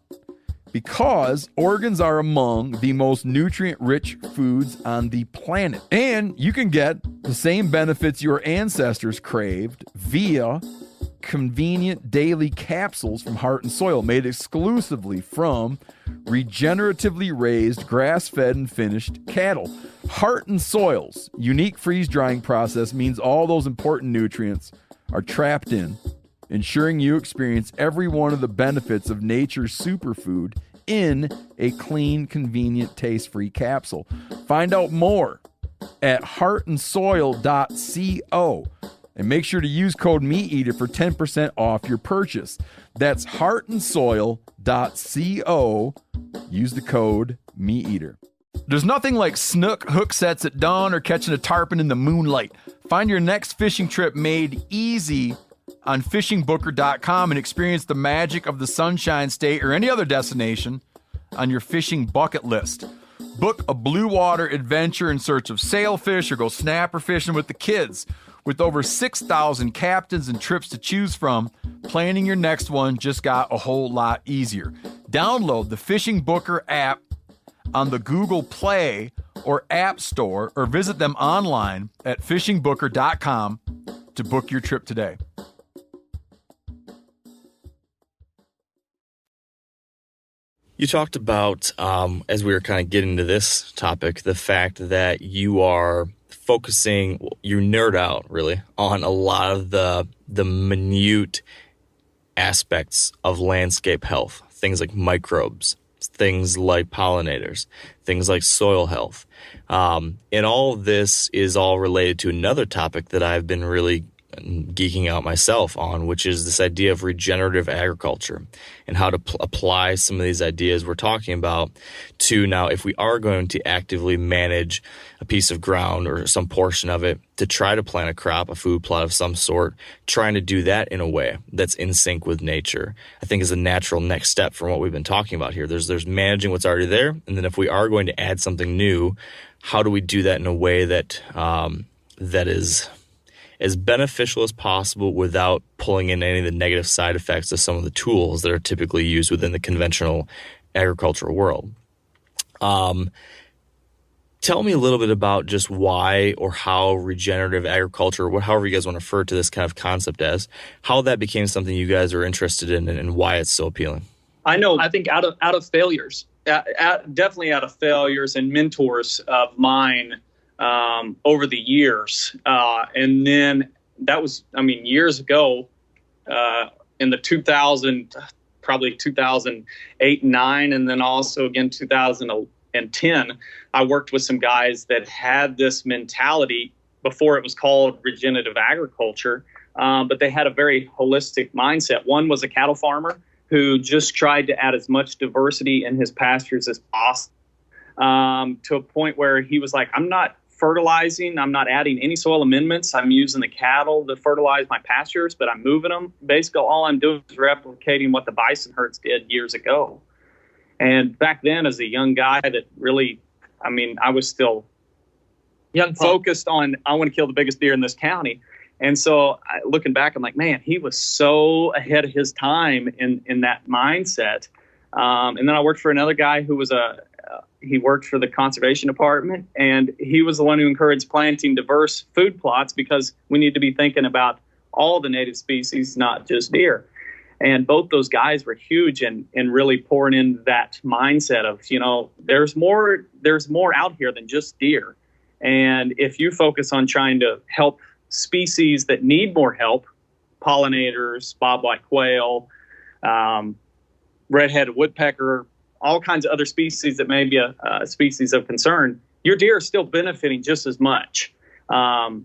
because organs are among the most nutrient-rich foods on the planet. And you can get the same benefits your ancestors craved via convenient daily capsules from Heart and Soil, made exclusively from regeneratively raised, grass-fed, and finished cattle. Heart and Soil's unique freeze-drying process means all those important nutrients are trapped in, ensuring you experience every one of the benefits of nature's superfood in a clean, convenient, taste-free capsule. Find out more at heartandsoil.co. And make sure to use code MeatEater for 10% off your purchase. That's heartandsoil.co. Use the code MeatEater. There's nothing like snook hook sets at dawn or catching a tarpon in the moonlight. Find your next fishing trip made easy on fishingbooker.com and experience the magic of the Sunshine State or any other destination on your fishing bucket list. Book a blue water adventure in search of sailfish or go snapper fishing with the kids. With over 6,000 captains and trips to choose from, planning your next one just got a whole lot easier. Download the Fishing Booker app on the Google Play or App Store, or visit them online at fishingbooker.com to book your trip today. You talked about, as we were kind of getting to this topic, the fact that you are focusing, you nerd out really on a lot of the minute aspects of landscape health, things like microbes, things like pollinators, things like soil health. And all of this is all related to another topic that I've been really geeking out myself on, which is this idea of regenerative agriculture and how to apply some of these ideas we're talking about to now, if we are going to actively manage a piece of ground or some portion of it to try to plant a crop, a food plot of some sort, trying to do that in a way that's in sync with nature, I think is a natural next step from what we've been talking about here. There's managing what's already there. And then if we are going to add something new, how do we do that in a way that that is as beneficial as possible without pulling in any of the negative side effects of some of the tools that are typically used within the conventional agricultural world. Tell me a little bit about just why or how regenerative agriculture, however you guys want to refer to this kind of concept as, how that became something you guys are interested in and why it's so appealing. I think out of failures, definitely out of failures and mentors of mine over the years. And then that was, years ago, in the 2008 and 9, and then also again 2010, I worked with some guys that had this mentality before it was called regenerative agriculture, but they had a very holistic mindset. One was a cattle farmer who just tried to add as much diversity in his pastures as possible, to a point where he was like, I'm not fertilizing, I'm not adding any soil amendments. I'm using the cattle to fertilize my pastures, but I'm moving them. Basically, all I'm doing is replicating what the bison herds did years ago. And back then, as a young guy that really, I was still focused on, I want to kill the biggest deer in this county. And so looking back, I'm like, man, he was so ahead of his time in that mindset. And then I worked for another guy who was he worked for the conservation department, and he was the one who encouraged planting diverse food plots because we need to be thinking about all the native species, not just deer. And both those guys were huge in really pouring in that mindset of, there's more out here than just deer. And if you focus on trying to help species that need more help, pollinators, bobwhite quail, red-headed woodpecker, all kinds of other species that may be a species of concern, your deer are still benefiting just as much, and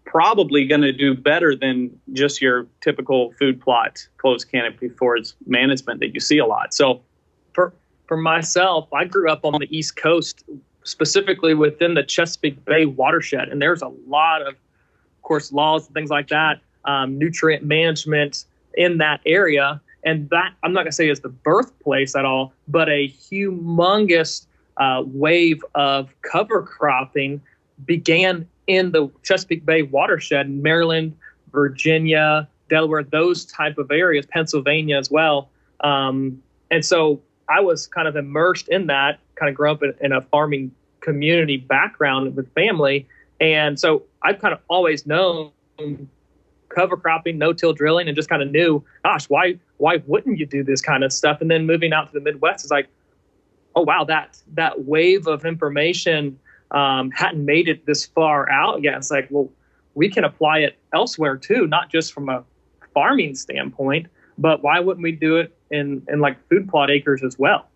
probably going to do better than just your typical food plot closed canopy forage management that you see a lot. So for myself, I grew up on the East Coast, specifically within the Chesapeake Bay watershed, and there's a lot of course, laws and things like that, nutrient management in that area. And that, I'm not going to say is the birthplace at all, but a humongous wave of cover cropping began in the Chesapeake Bay watershed in Maryland, Virginia, Delaware, those type of areas, Pennsylvania as well. And so I was kind of immersed in that, kind of grew up in a farming community background with family. And so I've kind of always known cover cropping, no-till drilling, and just kind of knew, gosh, why wouldn't you do this kind of stuff? And then moving out to the Midwest is like, oh, wow, that wave of information hadn't made it this far out yet. It's like, well, we can apply it elsewhere too, not just from a farming standpoint, but why wouldn't we do it in like food plot acres as well?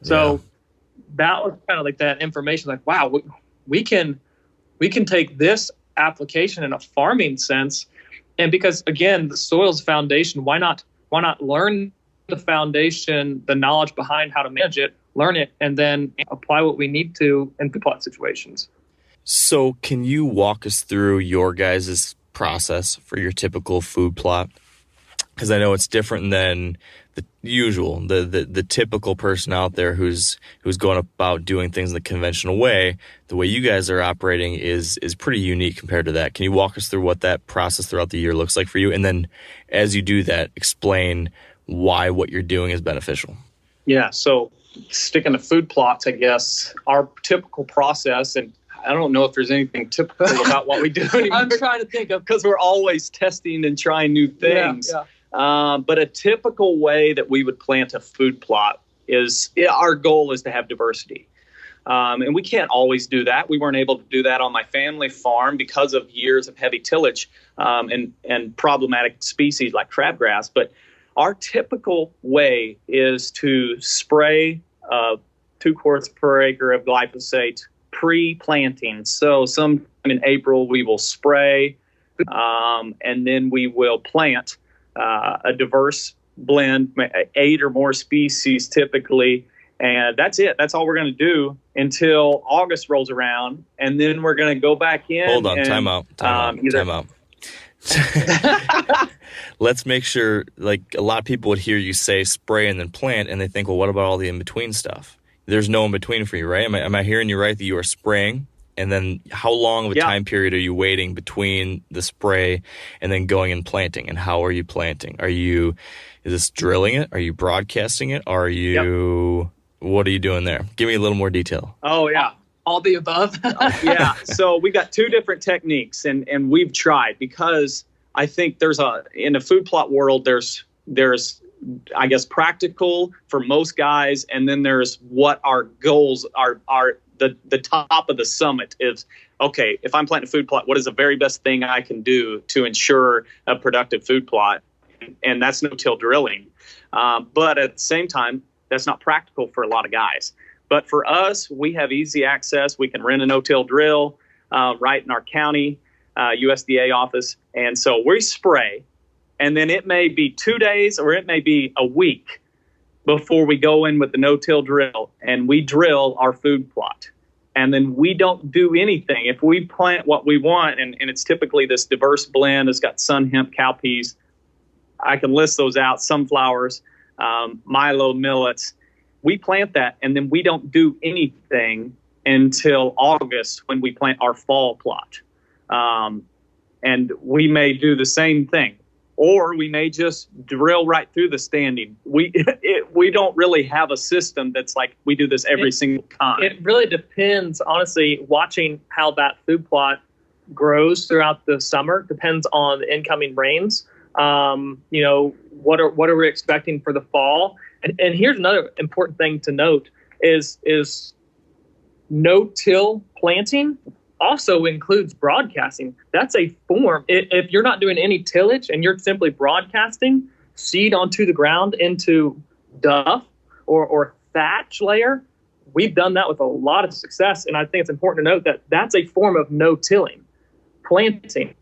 So that was kind of like that information, like, wow, we can take this application in a farming sense. And because, again, the soil's foundation, why not learn the foundation, the knowledge behind how to manage it, learn it, and then apply what we need to in food plot situations. So can you walk us through your guys' process for your typical food plot? Because I know it's different than the usual, the typical person out there who's going about doing things in the conventional way. The way you guys are operating is pretty unique compared to that. Can you walk us through what that process throughout the year looks like for you? And then as you do that, explain why what you're doing is beneficial. Yeah, so sticking to food plots, I guess, our typical process, and I don't know if there's anything typical about what we do anymore. I'm trying to think of, because we're always testing and trying new things. Yeah. But a typical way that we would plant a food plot is, our goal is to have diversity. And we can't always do that. We weren't able to do that on my family farm because of years of heavy tillage and problematic species like crabgrass. But our typical way is to spray 2 quarts per acre of glyphosate pre-planting. So sometime in April, we will spray, and then we will plant a diverse blend, 8 or more species typically. And that's it. That's all we're going to do until August rolls around. And then we're going to go back in. Hold on. Time out. Let's make sure, like, a lot of people would hear you say spray and then plant, and they think, well, what about all the in-between stuff? There's no in-between for you, right? Am I hearing you right that you are spraying? And then how long of a time period are you waiting between the spray and then going and planting? And how are you planting? Is this drilling it? Are you broadcasting it? What are you doing there? Give me a little more detail. Oh, yeah. all the above. Yeah. So we got 2 different techniques, and we've tried, because I think in the food plot world, there's I guess practical for most guys, and then there's what our goals are. The top of the summit is, okay, if I'm planting a food plot, what is the very best thing I can do to ensure a productive food plot? And that's no-till drilling. But at the same time, that's not practical for a lot of guys. But for us, we have easy access. We can rent a no-till drill right in our county USDA office. And so we spray, and then it may be 2 days or it may be a week before we go in with the no-till drill, and we drill our food plot. And then we don't do anything. If we plant what we want, and it's typically this diverse blend, it's got sun hemp, cowpeas, I can list those out, sunflowers, milo, millets. We plant that, and then we don't do anything until August when we plant our fall plot. And we may do the same thing, or we may just drill right through the standing. We don't really have a system that's like we do this every single time. It really depends, honestly, watching how that food plot grows throughout the summer depends on the incoming rains. What are we expecting for the fall? And here's another important thing to note is no-till planting also includes broadcasting. That's a form. If you're not doing any tillage and you're simply broadcasting seed onto the ground into duff or thatch layer, we've done that with a lot of success. And I think it's important to note that that's a form of no-tilling, planting.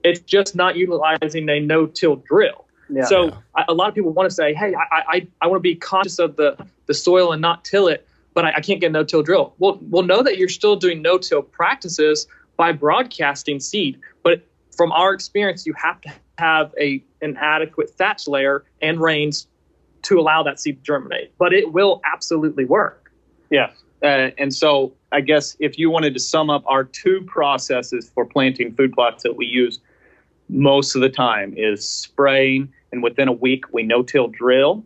It's just not utilizing a no-till drill. Yeah. So a lot of people want to say, hey, I want to be conscious of the soil and not till it, but I can't get a no-till drill. Well, know that you're still doing no-till practices by broadcasting seed. But from our experience, you have to have an adequate thatch layer and rains to allow that seed to germinate. But it will absolutely work. Yeah. And so I guess if you wanted to sum up our two processes for planting food plots that we use most of the time is spraying, and within a week we no-till drill.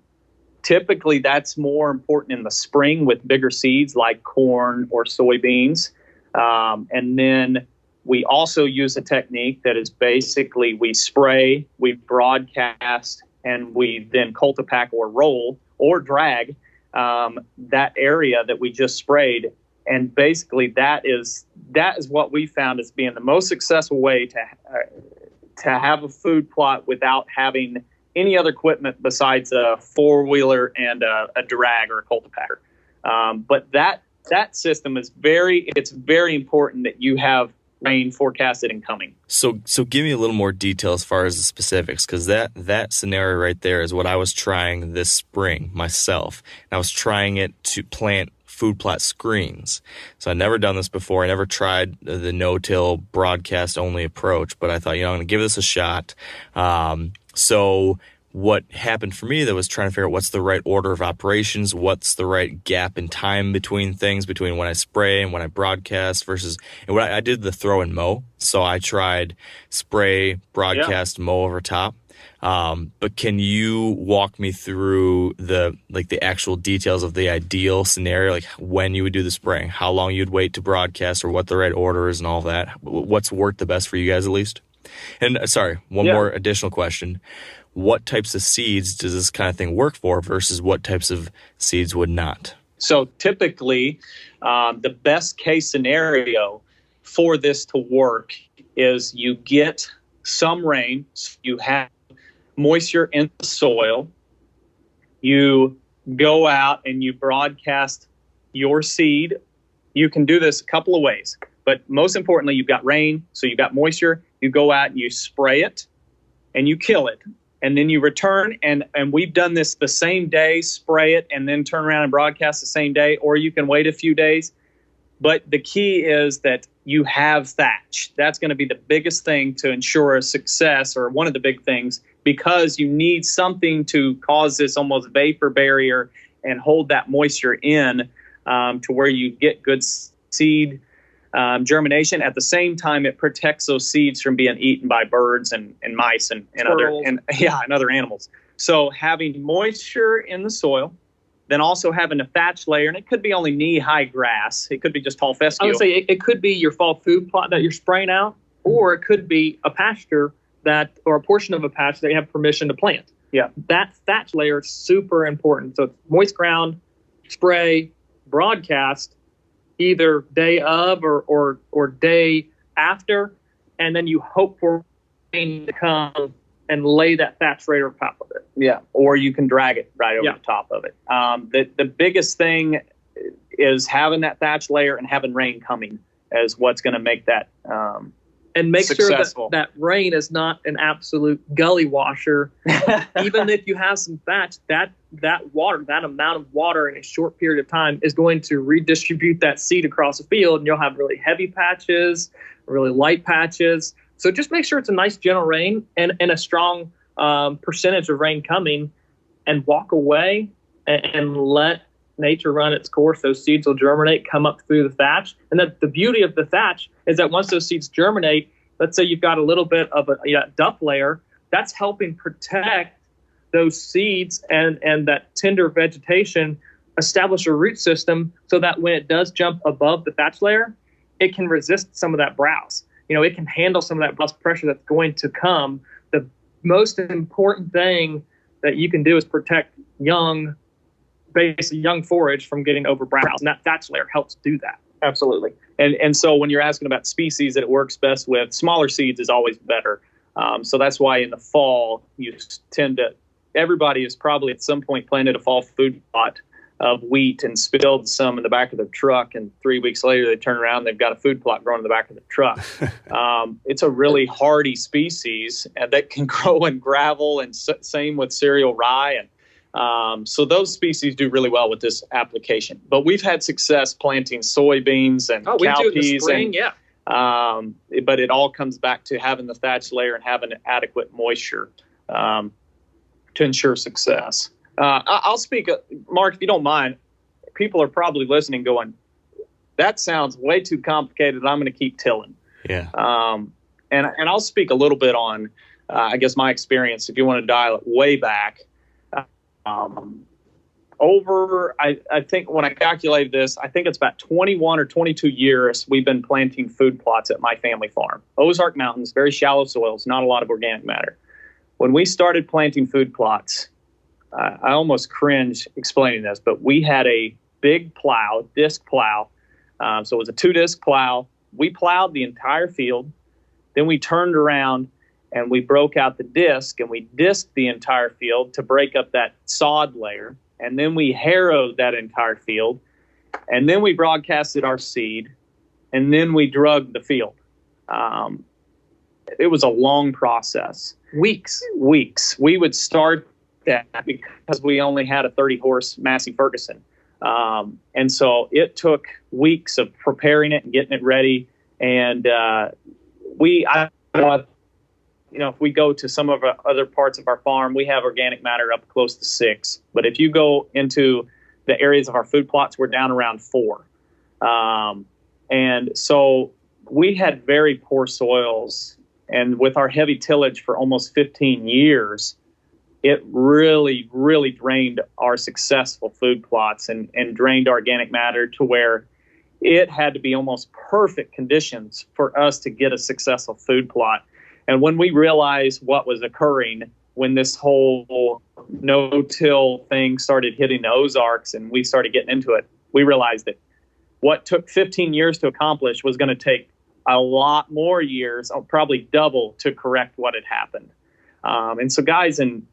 Typically that's more important in the spring with bigger seeds like corn or soybeans. And then we also use a technique that is basically we spray, we broadcast, and we then cultipack or roll or drag that area that we just sprayed. And basically that is what we found as being the most successful way to have a food plot without having any other equipment besides a four-wheeler and a drag or a cultipacker. But that system is very important that you have rain forecasted and coming. So give me a little more detail as far as the specifics, because that scenario right there is what I was trying this spring myself. And I was trying it to plant food plot screens. So I'd never done this before. I never tried the no-till broadcast only approach, but I thought, I'm going to give this a shot. So what happened for me, that was trying to figure out what's the right order of operations, what's the right gap in time between things, between when I spray and when I broadcast versus, and what I did the throw and mow. So I tried spray, broadcast, mow over top. But can you walk me through the actual details of the ideal scenario, like when you would do the spraying, how long you'd wait to broadcast, or what the right order is and all that? What's worked the best for you guys at least? And sorry, one more additional question. What types of seeds does this kind of thing work for versus what types of seeds would not? So typically, the best case scenario for this to work is you get some rain, so you have moisture in the soil, you go out and you broadcast your seed. You can do this a couple of ways, but most importantly, you've got rain, so you've got moisture. You go out and you spray it and you kill it. And then you return, and we've done this the same day, spray it, and then turn around and broadcast the same day, or you can wait a few days. But the key is that you have thatch. That's going to be the biggest thing to ensure a success, or one of the big things, because you need something to cause this almost vapor barrier and hold that moisture in to where you get good seed germination. At the same time, it protects those seeds from being eaten by birds and mice and other animals. So having moisture in the soil, then also having a thatch layer, and it could be only knee-high grass. It could be just tall fescue. I would say it could be your fall food plot that you're spraying out, or it could be a pasture or a portion of a patch that you have permission to plant. Yeah. That thatch layer is super important. So it's moist ground, spray, broadcast, either day of or day after, and then you hope for rain to come and lay that thatch layer on top of it. Yeah, or you can drag it right over the top of it. The biggest thing is having that thatch layer and having rain coming is what's going to make that and make successful. Sure that rain is not an absolute gully washer. Even if you have some thatch, that water, that amount of water in a short period of time is going to redistribute that seed across the field, and you'll have really heavy patches, really light patches. So just make sure it's a nice gentle rain and a strong percentage of rain coming, and walk away and let nature run its course. Those seeds will germinate, come up through the thatch. And the beauty of the thatch is that once those seeds germinate, let's say you've got a little bit of a duff layer, that's helping protect those seeds and that tender vegetation, establish a root system so that when it does jump above the thatch layer, it can resist some of that browse. It can handle some of that browse pressure that's going to come. The most important thing that you can do is protect young forage from getting over browse, and that thatch layer helps do that. Absolutely. And so when you're asking about species that it works best with, smaller seeds is always better. So that's why in the fall, everybody has probably at some point planted a fall food plot of wheat and spilled some in the back of their truck, and 3 weeks later they turn around, they've got a food plot growing in the back of the truck. It's a really hardy species that can grow in gravel, and same with cereal rye. And so those species do really well with this application. But we've had success planting soybeans and cowpeas. But it all comes back to having the thatch layer and having adequate moisture to ensure success. I'll speak, Mark, if you don't mind. People are probably listening going, that sounds way too complicated. I'm going to keep tilling. Yeah. And I'll speak a little bit on, I guess, my experience, if you want to dial it way back. I think when I calculated this, I think it's about 21 or 22 years we've been planting food plots at my family farm. Ozark Mountains, very shallow soils, not a lot of organic matter. When we started planting food plots, I almost cringe explaining this, but we had a big plow, disc plow. So it was a 2-disc plow. We plowed the entire field. Then we turned around and we broke out the disc and we disked the entire field to break up that sod layer. And then we harrowed that entire field. And then we broadcasted our seed. And then we drugged the field. It was a long process. Weeks. We would start that because we only had a 30-horse Massey Ferguson. And so it took weeks of preparing it and getting it ready. And if we go to some of our other parts of our farm, we have organic matter up close to 6. But if you go into the areas of our food plots, we're down around 4. And so we had very poor soils. And with our heavy tillage for almost 15 years, it really, really drained our successful food plots and drained organic matter to where it had to be almost perfect conditions for us to get a successful food plot. And when we realized what was occurring when this whole no-till thing started hitting the Ozarks and we started getting into it, we realized that what took 15 years to accomplish was going to take a lot more years, probably double, to correct what had happened. And so guys in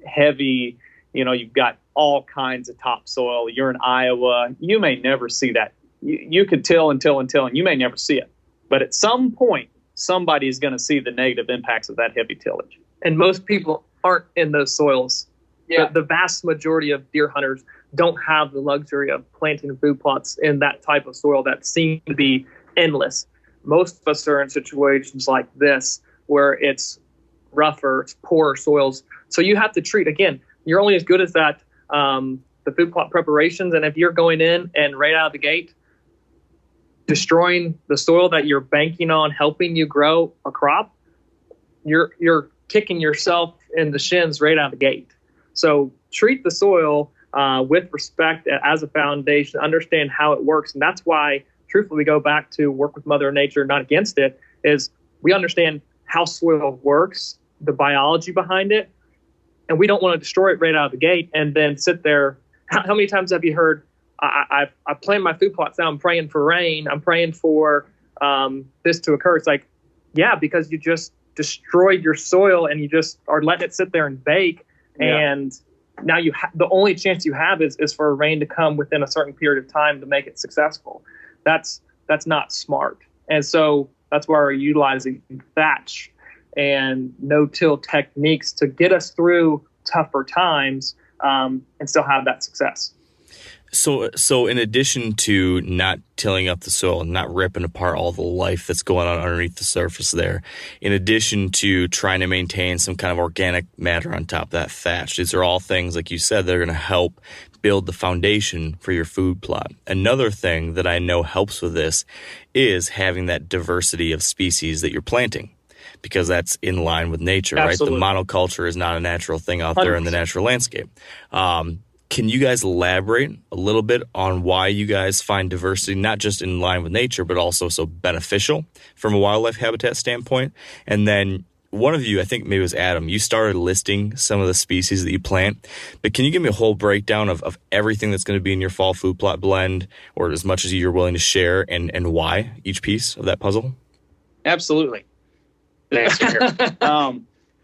heavy, you've got all kinds of topsoil. You're in Iowa. You may never see that. You could till and you may never see it. But at some point, somebody's going to see the negative impacts of that heavy tillage. And most people aren't in those soils. Yeah. The vast majority of deer hunters don't have the luxury of planting food plots in that type of soil that seem to be endless. Most of us are in situations like this where it's rougher, it's poorer soils. So you have to treat, again, you're only as good as that, the food plot preparations. And if you're going in and right out of the gate, destroying the soil that you're banking on helping you grow a crop, you're kicking yourself in the shins right out of the gate. So treat the soil with respect as a foundation, understand how it works. And that's why, truthfully, we go back to work with Mother Nature, not against it, is we understand how soil works, the biology behind it, and we don't want to destroy it right out of the gate and then sit there. How many times have you heard, I plan my food plots now, I'm praying for rain, I'm praying for this to occur? It's like, yeah, because you just destroyed your soil and you just are letting it sit there and bake. Yeah. And now the only chance you have is for a rain to come within a certain period of time to make it successful. That's not smart. And so that's why we're utilizing thatch and no-till techniques to get us through tougher times and still have that success. So in addition to not tilling up the soil and not ripping apart all the life that's going on underneath the surface there, in addition to trying to maintain some kind of organic matter on top of that thatch, these are all things, like you said, that are going to help build the foundation for your food plot. Another thing that I know helps with this is having that diversity of species that you're planting, because that's in line with nature, Absolutely. Right? The monoculture is not a natural thing out there in the natural landscape. Can you guys elaborate a little bit on why you guys find diversity not just in line with nature, but also so beneficial from a wildlife habitat standpoint? And then one of you, I think maybe it was Adam, you started listing some of the species that you plant. But can you give me a whole breakdown of everything that's going to be in your fall food plot blend, or as much as you're willing to share, and why each piece of that puzzle? Absolutely.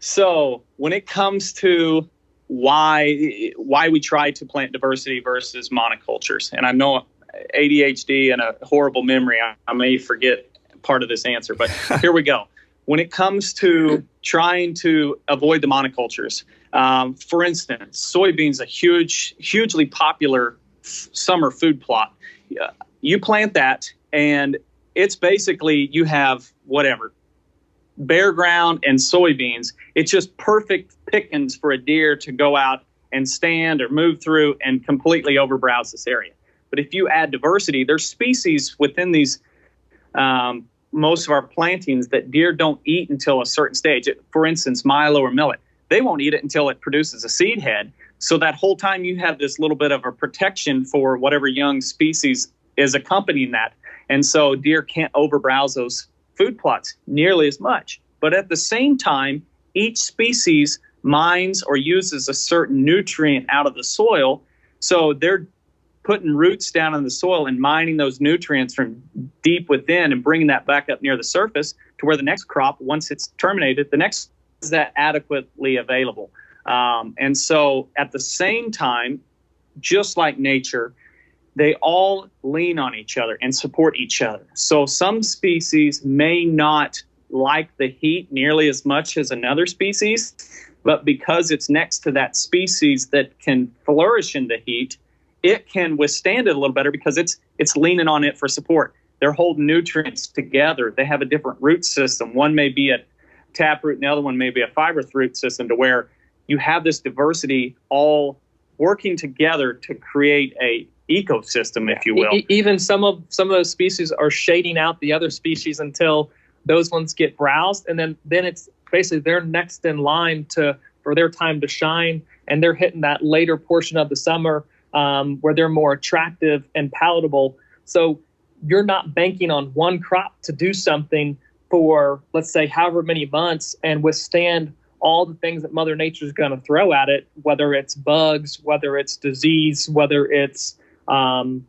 So when it comes to why we try to plant diversity versus monocultures, and I know ADHD and a horrible memory, I may forget part of this answer, but here we go. When it comes to trying to avoid the monocultures, for instance, soybeans, a hugely popular summer food plot. You plant that, and it's basically you have bare ground and soybeans. It's just perfect pickings for a deer to go out and stand or move through and completely overbrowse this area. But if you add diversity, there's species within these most of our plantings that deer don't eat until a certain stage. For instance, milo or millet, they won't eat it until it produces a seed head. So that whole time you have this little bit of a protection for whatever young species is accompanying that. And so deer can't overbrowse those food plots nearly as much. But at the same time, each species mines or uses a certain nutrient out of the soil. So they're putting roots down in the soil and mining those nutrients from deep within and bringing that back up near the surface to where the next crop, once it's terminated, the next is that adequately available. And so at the same time, just like nature, they all lean on each other and support each other. So some species may not like the heat nearly as much as another species, but because it's next to that species that can flourish in the heat, it can withstand it a little better because it's leaning on it for support. They're holding nutrients together. They have a different root system. One may be a taproot and the other one may be a fibrous root system, to where you have this diversity all working together to create a ecosystem, if you will. Even some of those species are shading out the other species until those ones get browsed, and then it's basically they're next in line for their time to shine, and they're hitting that later portion of the summer where they're more attractive and palatable. So you're not banking on one crop to do something for, let's say, however many months and withstand all the things that Mother Nature is going to throw at it, whether it's bugs, whether it's disease, whether it's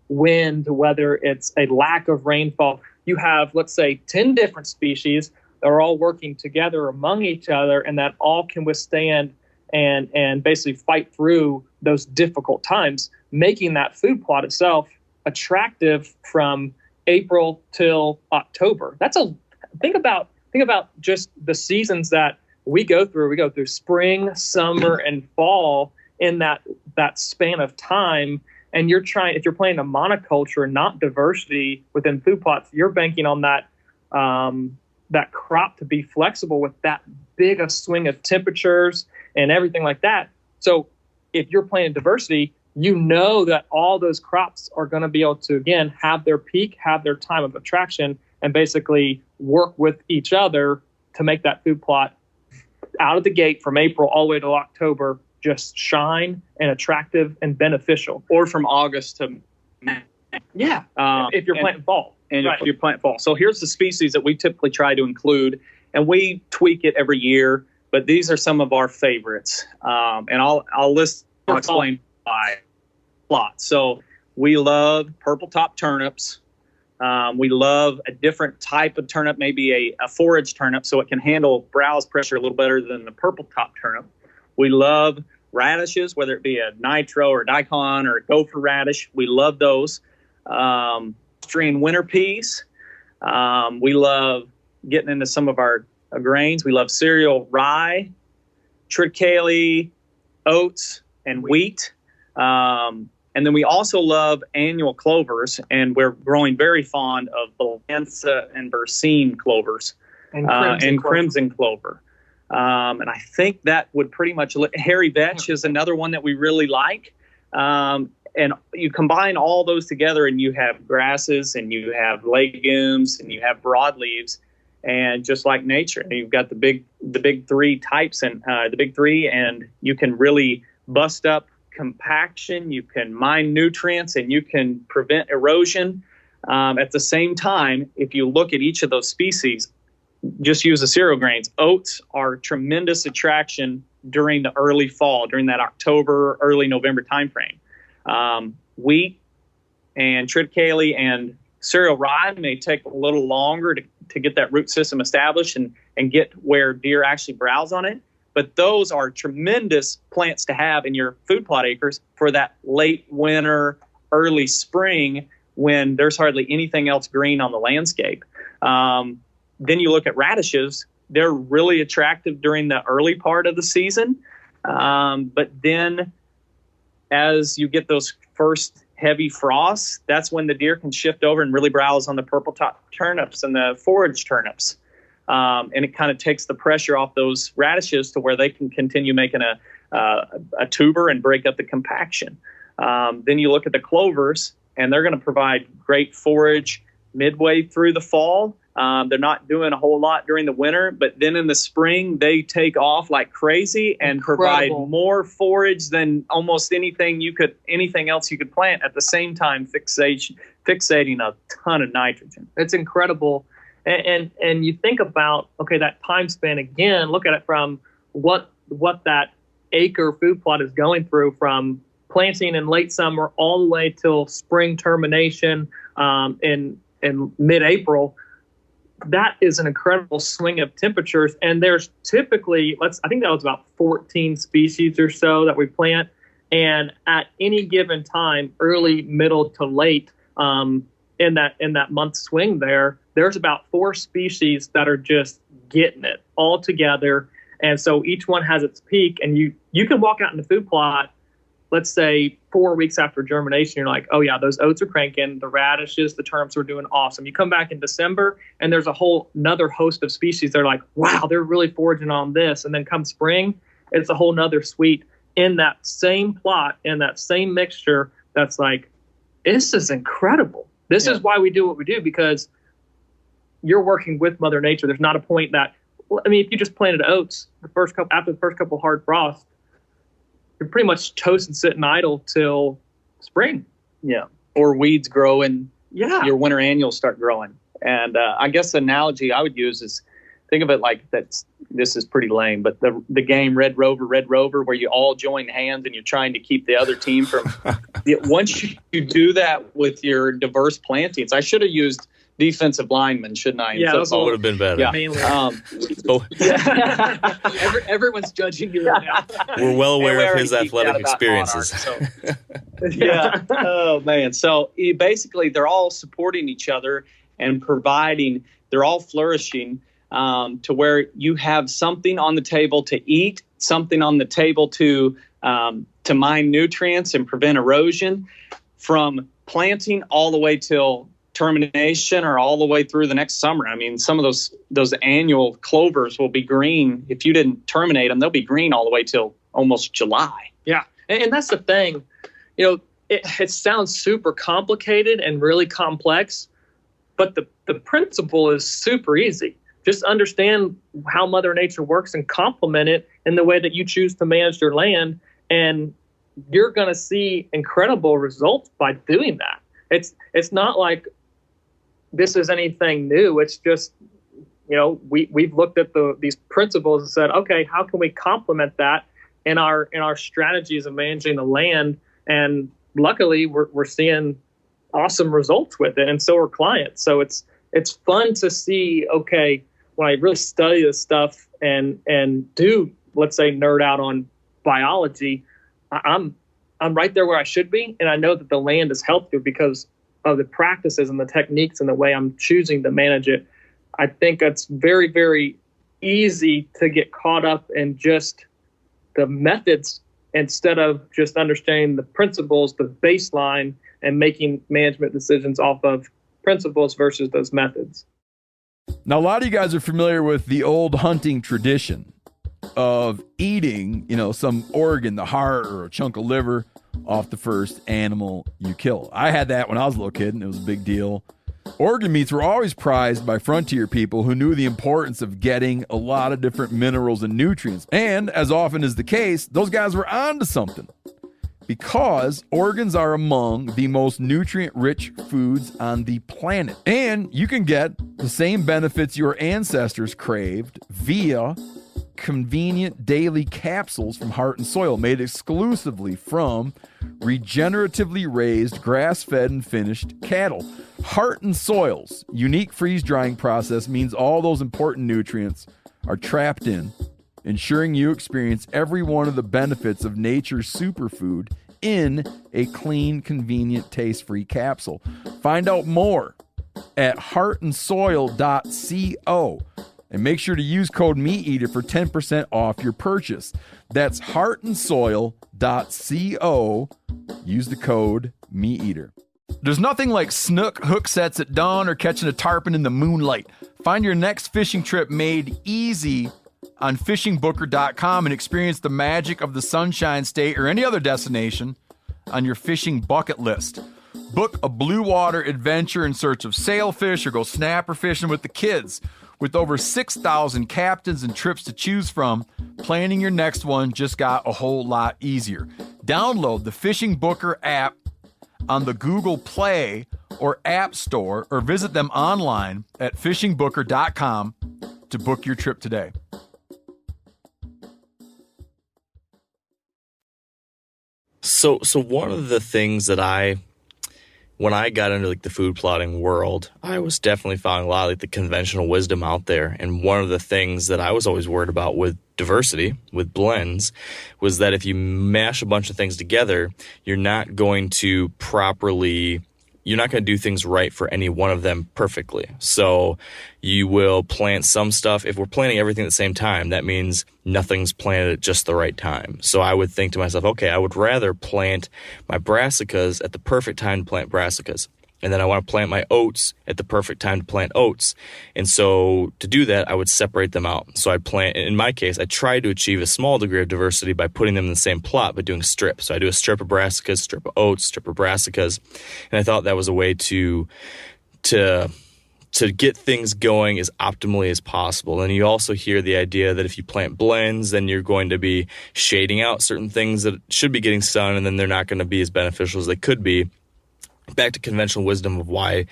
wind, whether it's a lack of rainfall. You have, let's say, 10 different species that are all working together among each other, and that all can withstand and basically fight through those difficult times, making that food plot itself attractive from April till October. Think about just the seasons that we go through. We go through spring, summer, and fall in that span of time. And if you're playing a monoculture, not diversity within food plots, you're banking on that crop to be flexible with that big a swing of temperatures and everything like that. So if you're playing diversity, you know that all those crops are going to be able to, again, have their peak, have their time of attraction, and basically work with each other to make that food plot out of the gate from April all the way to October just shine and attractive and beneficial. Or from August to May. Yeah, if you're planting fall. And if you're planting fall. So here's the species that we typically try to include, and we tweak it every year, but these are some of our favorites. And I'll explain why. Plot. So we love purple top turnips. We love a different type of turnip, maybe a forage turnip, so it can handle browse pressure a little better than the purple top turnip. We love radishes, whether it be a nitro or daikon or a gopher radish. We love those. Austrian winter peas. We love getting into some of our grains. We love cereal rye, triticale, oats, and wheat. And then we also love annual clovers, and we're growing very fond of Balanza and Bercine clovers and crimson clover. And I think that would pretty much hairy vetch is another one that we really like. And you combine all those together, and you have grasses, and you have legumes, and you have broadleaves, and just like nature, and you've got the big three types, and the big three, and you can really bust up compaction, you can mine nutrients, and you can prevent erosion. At the same time, if you look at each of those species, just use the cereal grains. Oats are tremendous attraction during the early fall, during that October, early November timeframe. Wheat and triticale and cereal rye may take a little longer to get that root system established and get where deer actually browse on it. But those are tremendous plants to have in your food plot acres for that late winter, early spring, when there's hardly anything else green on the landscape. Then you look at radishes. They're really attractive during the early part of the season. But then as you get those first heavy frosts, that's when the deer can shift over and really browse on the purple top turnips and the forage turnips. And it kind of takes the pressure off those radishes to where they can continue making a tuber and break up the compaction. Then you look at the clovers, and they're going to provide great forage midway through the fall. They're not doing a whole lot during the winter, but then in the spring, they take off like crazy and provide more forage than almost anything else you could plant at the same time, fixating a ton of nitrogen. It's incredible. And you think about, okay, that time span again, look at it from what that acre food plot is going through from planting in late summer all the way till spring termination in mid-April. That is an incredible swing of temperatures. And there's typically, I think that was about 14 species or so that we plant. And at any given time, early, middle to late, in that month swing there's about 4 species that are just getting it all together. And so each one has its peak, and you can walk out in the food plot, let's say 4 weeks after germination, you're like, oh yeah, those oats are cranking, the radishes, the turnips are doing awesome. You come back in December and there's a whole another host of species. They're like, wow, they're really foraging on this. And then come spring, it's a whole nother suite in that same plot, in that same mixture. That's like, this is incredible. This is why we do what we do, because you're working with Mother Nature. There's not a point that, I mean, if you just planted oats after the first couple hard frosts, you're pretty much toast and sitting idle till spring. Yeah. Or weeds grow and your winter annuals start growing. And I guess the analogy I would use is, think of it like this is pretty lame, but the game Red Rover, where you all join hands and you're trying to keep the other team from. Once you do that with your diverse plantings, I should have used defensive linemen, shouldn't I? Yeah, that would have been better. Yeah. Everyone's judging you right now. We're well aware of his athletic experiences. Yeah. Oh, man. So basically, they're all supporting each other and providing, they're all flourishing to where you have something on the table to eat, something on the table to mine nutrients and prevent erosion, from planting all the way till termination or all the way through the next summer. I mean, some of those annual clovers will be green. If you didn't terminate them, they'll be green all the way till almost July. Yeah. And that's the thing, it sounds super complicated and really complex, but the principle is super easy. Just understand how Mother Nature works and complement it in the way that you choose to manage your land. And you're going to see incredible results by doing that. It's not like this is anything new. It's just, we've looked at these principles and said, okay, how can we complement that in our strategies of managing the land? And luckily we're seeing awesome results with it. And so are clients. So it's fun to see, okay, when I really study this stuff and do, let's say, nerd out on biology, I'm right there where I should be. And I know that the land is healthier because of the practices and the techniques and the way I'm choosing to manage it. I think it's very, very easy to get caught up in just the methods instead of just understanding the principles, the baseline, and making management decisions off of principles versus those methods. Now, a lot of you guys are familiar with the old hunting tradition of eating, some organ, the heart or a chunk of liver, off the first animal you kill. I had that when I was a little kid, and it was a big deal. Organ meats were always prized by frontier people who knew the importance of getting a lot of different minerals and nutrients. And as often is the case, those guys were onto something, because organs are among the most nutrient-rich foods on the planet. And you can get the same benefits your ancestors craved via convenient daily capsules from Heart and Soil, made exclusively from regeneratively raised, grass-fed, and finished cattle. Heart and Soil's unique freeze-drying process means all those important nutrients are trapped in, ensuring you experience every one of the benefits of nature's superfood in a clean, convenient, taste-free capsule. Find out more at heartandsoil.co. And make sure to use code MeatEater for 10% off your purchase. That's heartandsoil.co. Use the code MeatEater. There's nothing like snook hook sets at dawn or catching a tarpon in the moonlight. Find your next fishing trip made easy on fishingbooker.com and experience the magic of the Sunshine State or any other destination on your fishing bucket list. Book a blue water adventure in search of sailfish or go snapper fishing with the kids. With over 6,000 captains and trips to choose from, planning your next one just got a whole lot easier. Download the Fishing Booker app on the Google Play or App Store or visit them online at fishingbooker.com to book your trip today. So one of the things that when I got into like the food plotting world, I was definitely finding a lot of like the conventional wisdom out there. And one of the things that I was always worried about with diversity, with blends, was that if you mash a bunch of things together, you're not going to do things right for any one of them perfectly. So you will plant some stuff. If we're planting everything at the same time, that means nothing's planted at just the right time. So I would think to myself, okay, I would rather plant my brassicas at the perfect time to plant brassicas. And then I want to plant my oats at the perfect time to plant oats. And so to do that, I would separate them out. So I'd plant, in my case, I tried to achieve a small degree of diversity by putting them in the same plot, but doing strips. So I do a strip of brassicas, strip of oats, strip of brassicas. And I thought that was a way to get things going as optimally as possible. And you also hear the idea that if you plant blends, then you're going to be shading out certain things that should be getting sun, and then they're not going to be as beneficial as they could be. Back to conventional wisdom of why,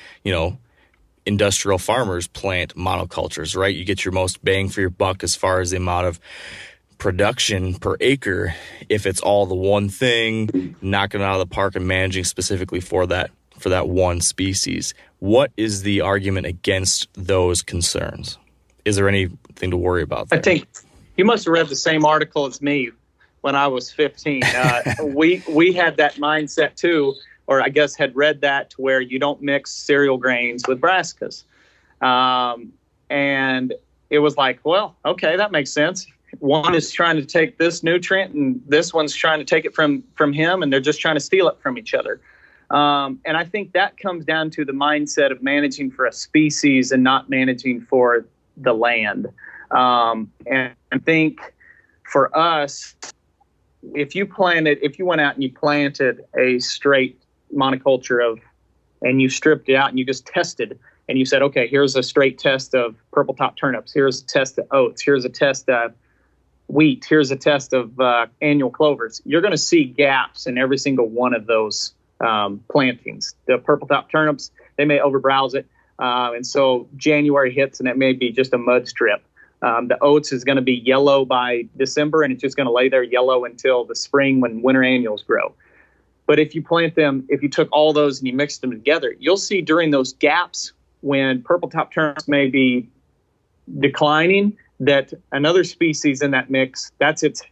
industrial farmers plant monocultures, right? You get your most bang for your buck as far as the amount of production per acre if it's all the one thing, knocking it out of the park and managing specifically for that one species. What is the argument against those concerns? Is there anything to worry about there? I think you must have read the same article as me when I was 15. We had that mindset too, or I guess had read that to where you don't mix cereal grains with brassicas. And it was like, well, okay, that makes sense. One is trying to take this nutrient and this one's trying to take it from him, and they're just trying to steal it from each other. And I think that comes down to the mindset of managing for a species and not managing for the land. And I think for us, if you went out and you planted a straight monoculture and you stripped it out and you just tested and you said, okay, here's a straight test of purple top turnips. Here's a test of oats. Here's a test of wheat. Here's a test of annual clovers. You're going to see gaps in every single one of those plantings. The purple top turnips, they may overbrowse it. And so January hits and it may be just a mud strip. The oats is going to be yellow by December, and it's just going to lay there yellow until the spring when winter annuals grow. But if you plant them, if you took all those and you mixed them together, you'll see during those gaps when purple top turnips may be declining, that another species in that mix, that's its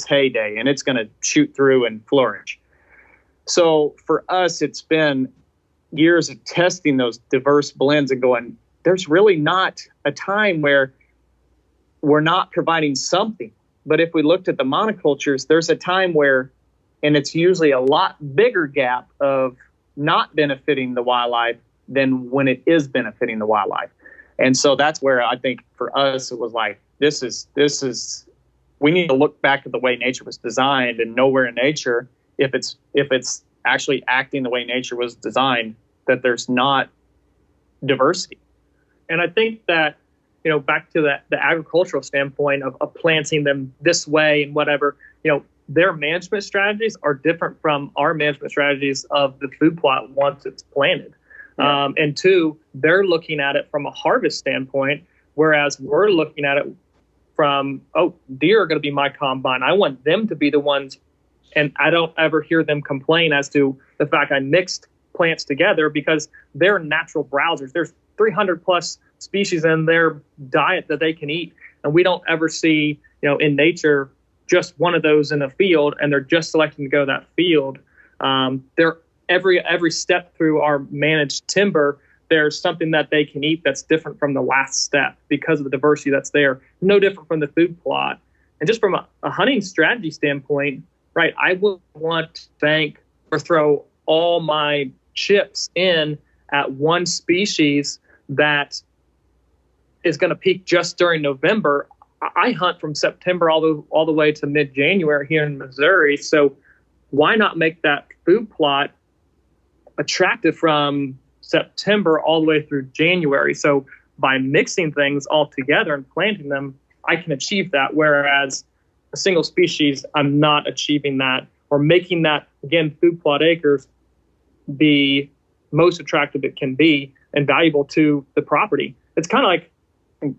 heyday, and it's going to shoot through and flourish. So for us, it's been years of testing those diverse blends and going, there's really not a time where we're not providing something. But if we looked at the monocultures, there's a time where, and it's usually a lot bigger gap of not benefiting the wildlife than when it is benefiting the wildlife. And so that's where I think for us, it was like, this is, we need to look back at the way nature was designed and know where in nature, if it's actually acting the way nature was designed, that there's not diversity. And I think that, back to the agricultural standpoint of planting them this way and whatever, their management strategies are different from our management strategies of the food plot once it's planted. Yeah. And two, they're looking at it from a harvest standpoint, whereas we're looking at it from, deer are going to be my combine. I want them to be the ones, and I don't ever hear them complain as to the fact I mixed plants together because they're natural browsers. There's 300 plus species in their diet that they can eat. And we don't ever see, in nature, just one of those in a field, and they're just selecting to go that field. They're every step through our managed timber, there's something that they can eat that's different from the last step because of the diversity that's there. No different from the food plot. And just from a hunting strategy standpoint, right, I would want to bank or throw all my chips in at one species that is going to peak just during November. I hunt from September all the way to mid-January here in Missouri. So why not make that food plot attractive from September all the way through January? So by mixing things all together and planting them, I can achieve that. Whereas a single species, I'm not achieving that, or making that, again, food plot acres be most attractive it can be and valuable to the property. It's kind of like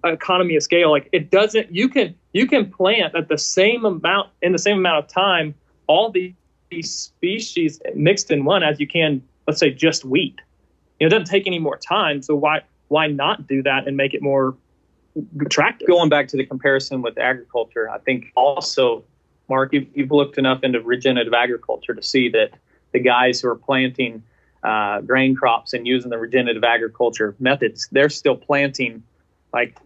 economy of scale. Like, it doesn't, you can plant at the same amount in the same amount of time all these species mixed in one as you can, let's say, just wheat. It doesn't take any more time. So why not do that and make it more attractive? Going back to the comparison with agriculture, I think also, Mark, you've looked enough into regenerative agriculture to see that the guys who are planting grain crops and using the regenerative agriculture methods, they're still planting. Like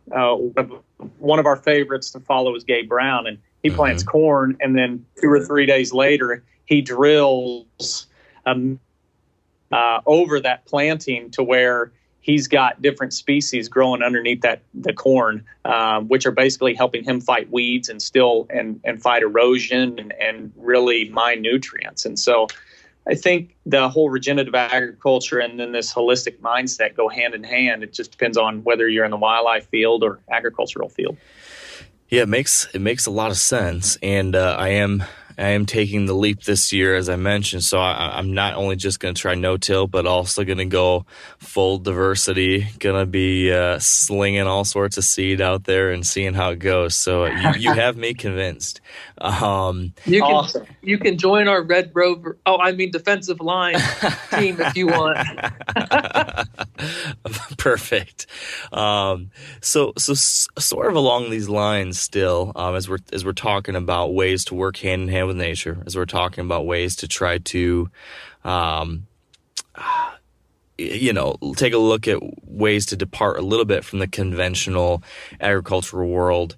one of our favorites to follow is Gabe Brown, and he plants corn, and then 2 or 3 days later he drills over that planting to where he's got different species growing underneath the corn, which are basically helping him fight weeds and fight erosion and really mine nutrients. And so I think the whole regenerative agriculture and then this holistic mindset go hand in hand. It just depends on whether you're in the wildlife field or agricultural field. Yeah, it makes a lot of sense, and I am taking the leap this year, as I mentioned. So I'm not only just going to try no-till, but also going to go full diversity. Going to be slinging all sorts of seed out there and seeing how it goes. So you have me convinced. You can join our Red Rover. Defensive line team if you want. Perfect. So sort of along these lines still, as we're talking about ways to work hand in hand with nature, as we're talking about ways to try to, take a look at ways to depart a little bit from the conventional agricultural world,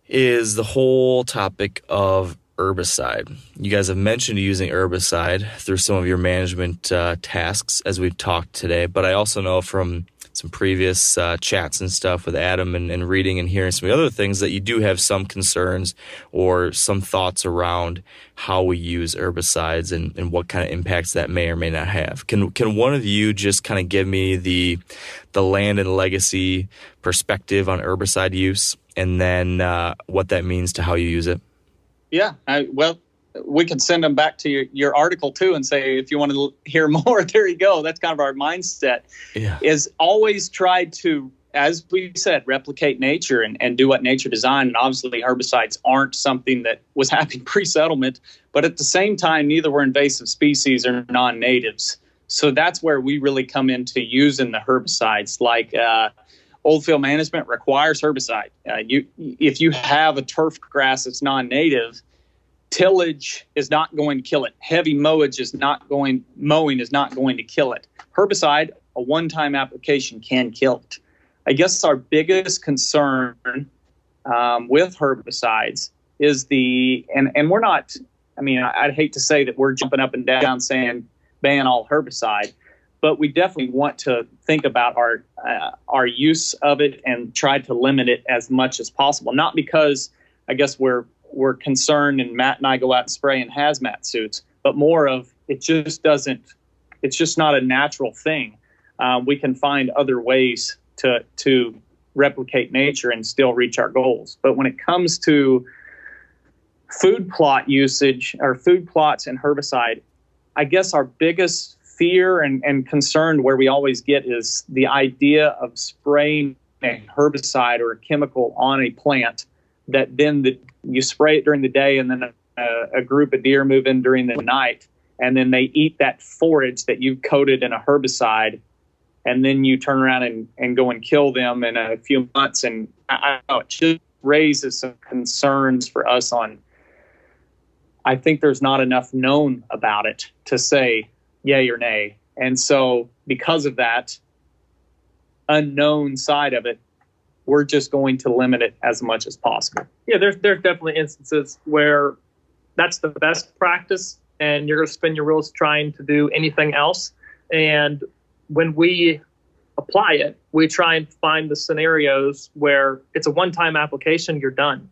is the whole topic of herbicide. You guys have mentioned using herbicide through some of your management tasks as we've talked today, but I also know from some previous chats and stuff with Adam and reading and hearing some other things that you do have some concerns or some thoughts around how we use herbicides and what kind of impacts that may or may not have. Can one of you just kind of give me the land and legacy perspective on herbicide use, and then what that means to how you use it? Yeah, we can send them back to your article too and say, if you want to hear more, there you go. That's kind of our mindset. Yeah. Is always try to, as we said, replicate nature and do what nature designed. And obviously herbicides aren't something that was happening pre-settlement, but at the same time, neither were invasive species or non-natives. So that's where we really come into using the herbicides. Like old field management requires herbicide. If you have a turf grass that's non-native, tillage is not going to kill it. Heavy mowing is not going to kill it. Herbicide, a one-time application, can kill it. I guess our biggest concern with herbicides is and we're not, I'd hate to say that we're jumping up and down saying ban all herbicide, but we definitely want to think about our use of it and try to limit it as much as possible. Not because I guess we're concerned and Matt and I go out and spray in hazmat suits, but more of it's just not a natural thing. We can find other ways to replicate nature and still reach our goals. But when it comes to food plot usage or food plots and herbicide, I guess our biggest fear and concern where we always get is the idea of spraying a herbicide or a chemical on a plant that then you spray it during the day, and then a group of deer move in during the night, and then they eat that forage that you've coated in a herbicide, and then you turn around and go and kill them in a few months. And I don't know, it just raises some concerns for us on, I think there's not enough known about it to say yay or nay. And so because of that unknown side of it, we're just going to limit it as much as possible. Yeah, there's definitely instances where that's the best practice and you're going to spin your wheels trying to do anything else. And when we apply it, we try and find the scenarios where it's a one-time application, you're done,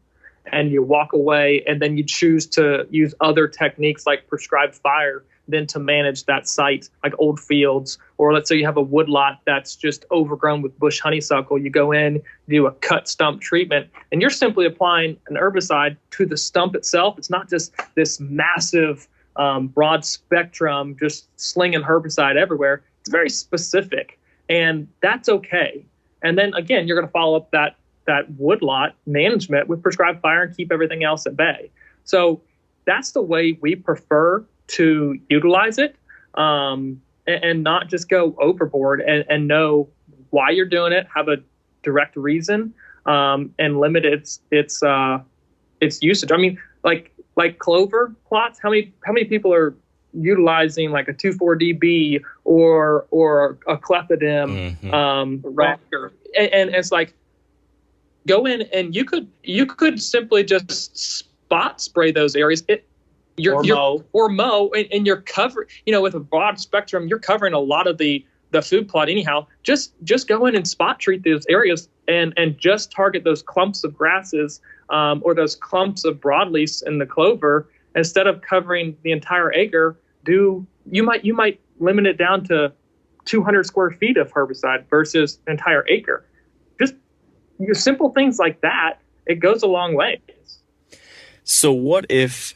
and you walk away, and then you choose to use other techniques like prescribed fire then to manage that site, like old fields, or let's say you have a woodlot that's just overgrown with bush honeysuckle. You go in, do a cut stump treatment, and you're simply applying an herbicide to the stump itself. It's not just this massive broad spectrum, just slinging herbicide everywhere. It's very specific, and that's okay. And then again, you're going to follow up that woodlot management with prescribed fire and keep everything else at bay. So that's the way we prefer to utilize it, and not just go overboard, and know why you're doing it, have a direct reason, and limit its usage. I mean, like clover plots, how many people are utilizing like a 2,4-DB or a clethodim, rocker, and it's like, go in and you could simply just spot spray those areas. Or mow, and you're covering, with a broad spectrum, you're covering a lot of the food plot anyhow. Just go in and spot treat those areas and just target those clumps of grasses, or those clumps of broadleafs in the clover, instead of covering the entire acre. You might limit it down to 200 square feet of herbicide versus an entire acre. Just simple things like that, it goes a long way. So what if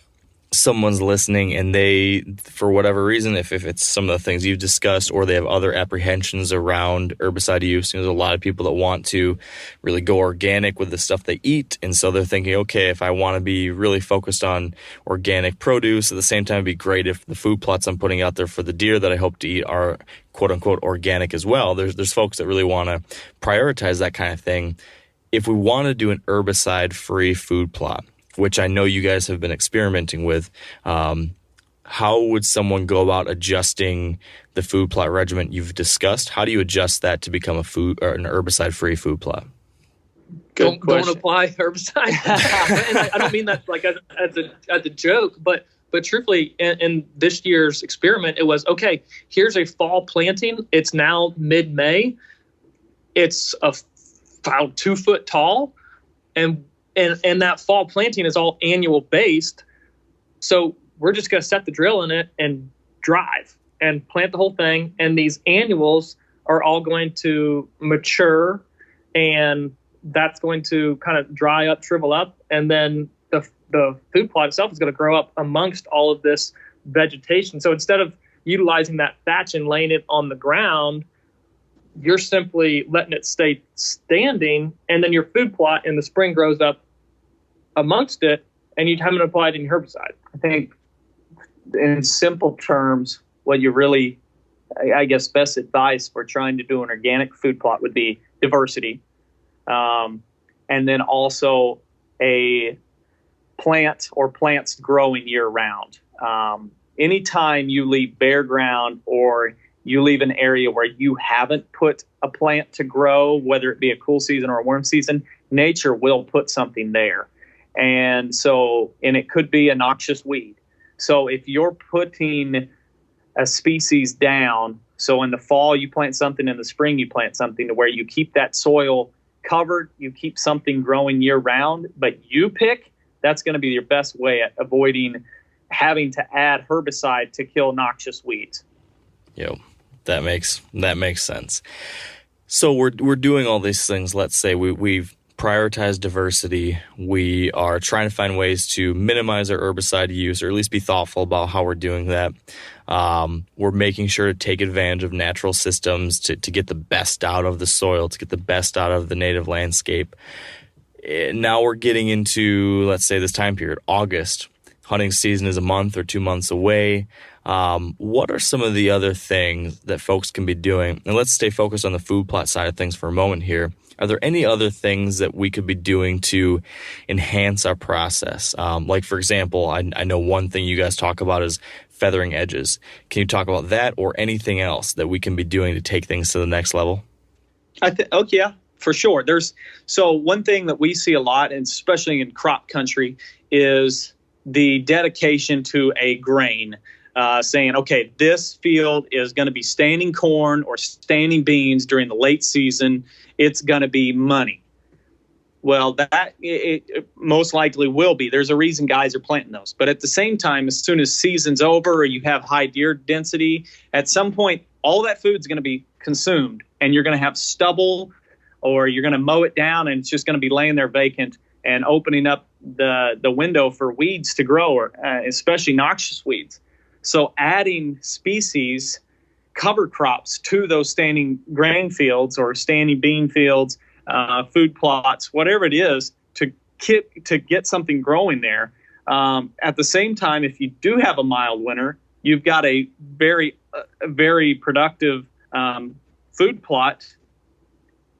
someone's listening and they, for whatever reason, if it's some of the things you've discussed, or they have other apprehensions around herbicide use, there's a lot of people that want to really go organic with the stuff they eat. And so they're thinking, okay, if I want to be really focused on organic produce, at the same time, it'd be great if the food plots I'm putting out there for the deer that I hope to eat are quote unquote organic as well. There's folks that really want to prioritize that kind of thing. If we want to do an herbicide-free food plot, which I know you guys have been experimenting with, how would someone go about adjusting the food plot regimen you've discussed? How do you adjust that to become an herbicide-free food plot? Don't apply herbicide. And I don't mean that like as a joke, but truthfully, in this year's experiment, it was, okay, here's a fall planting. It's now mid-May. It's about 2 foot tall, and that fall planting is all annual based. So we're just going to set the drill in it and drive and plant the whole thing. And these annuals are all going to mature, and that's going to kind of dry up, shrivel up. And then the food plot itself is going to grow up amongst all of this vegetation. So instead of utilizing that thatch and laying it on the ground, you're simply letting it stay standing. And then your food plot in the spring grows up amongst it, and you haven't applied any herbicide. I think in simple terms, what you really, I guess, best advice for trying to do an organic food plot would be diversity. And then also a plant or plants growing year round. Anytime you leave bare ground, or you leave an area where you haven't put a plant to grow, whether it be a cool season or a warm season, nature will put something there. And it could be a noxious weed. So if you're putting a species down, so in the fall you plant something, in the spring you plant something, to where you keep that soil covered, you keep something growing year round, but you pick, that's going to be your best way at avoiding having to add herbicide to kill noxious weeds. Yep, that makes sense. So we're doing all these things. Let's say we've prioritize diversity. We are trying to find ways to minimize our herbicide use, or at least be thoughtful about how we're doing that. We're making sure to take advantage of natural systems to get the best out of the soil, to get the best out of the native landscape. Now we're getting into, let's say, this time period, August. Hunting season is a month or 2 months away. What are some of the other things that folks can be doing? And let's stay focused on the food plot side of things for a moment here. Are there any other things that we could be doing to enhance our process? Like, for example, I know one thing you guys talk about is feathering edges. Can you talk about that, or anything else that we can be doing to take things to the next level? Yeah, for sure. So one thing that we see a lot, and especially in crop country, is the dedication to a grain. saying, okay, this field is going to be standing corn or standing beans during the late season. It's going to be money. Well, it most likely will be. There's a reason guys are planting those. But at the same time, as soon as season's over or you have high deer density, at some point, all that food's going to be consumed, and you're going to have stubble, or you're going to mow it down, and it's just going to be laying there vacant and opening up the window for weeds to grow, or especially noxious weeds. So adding species, cover crops to those standing grain fields or standing bean fields, food plots, whatever it is, to get something growing there. At the same time, if you do have a mild winter, you've got a very productive food plot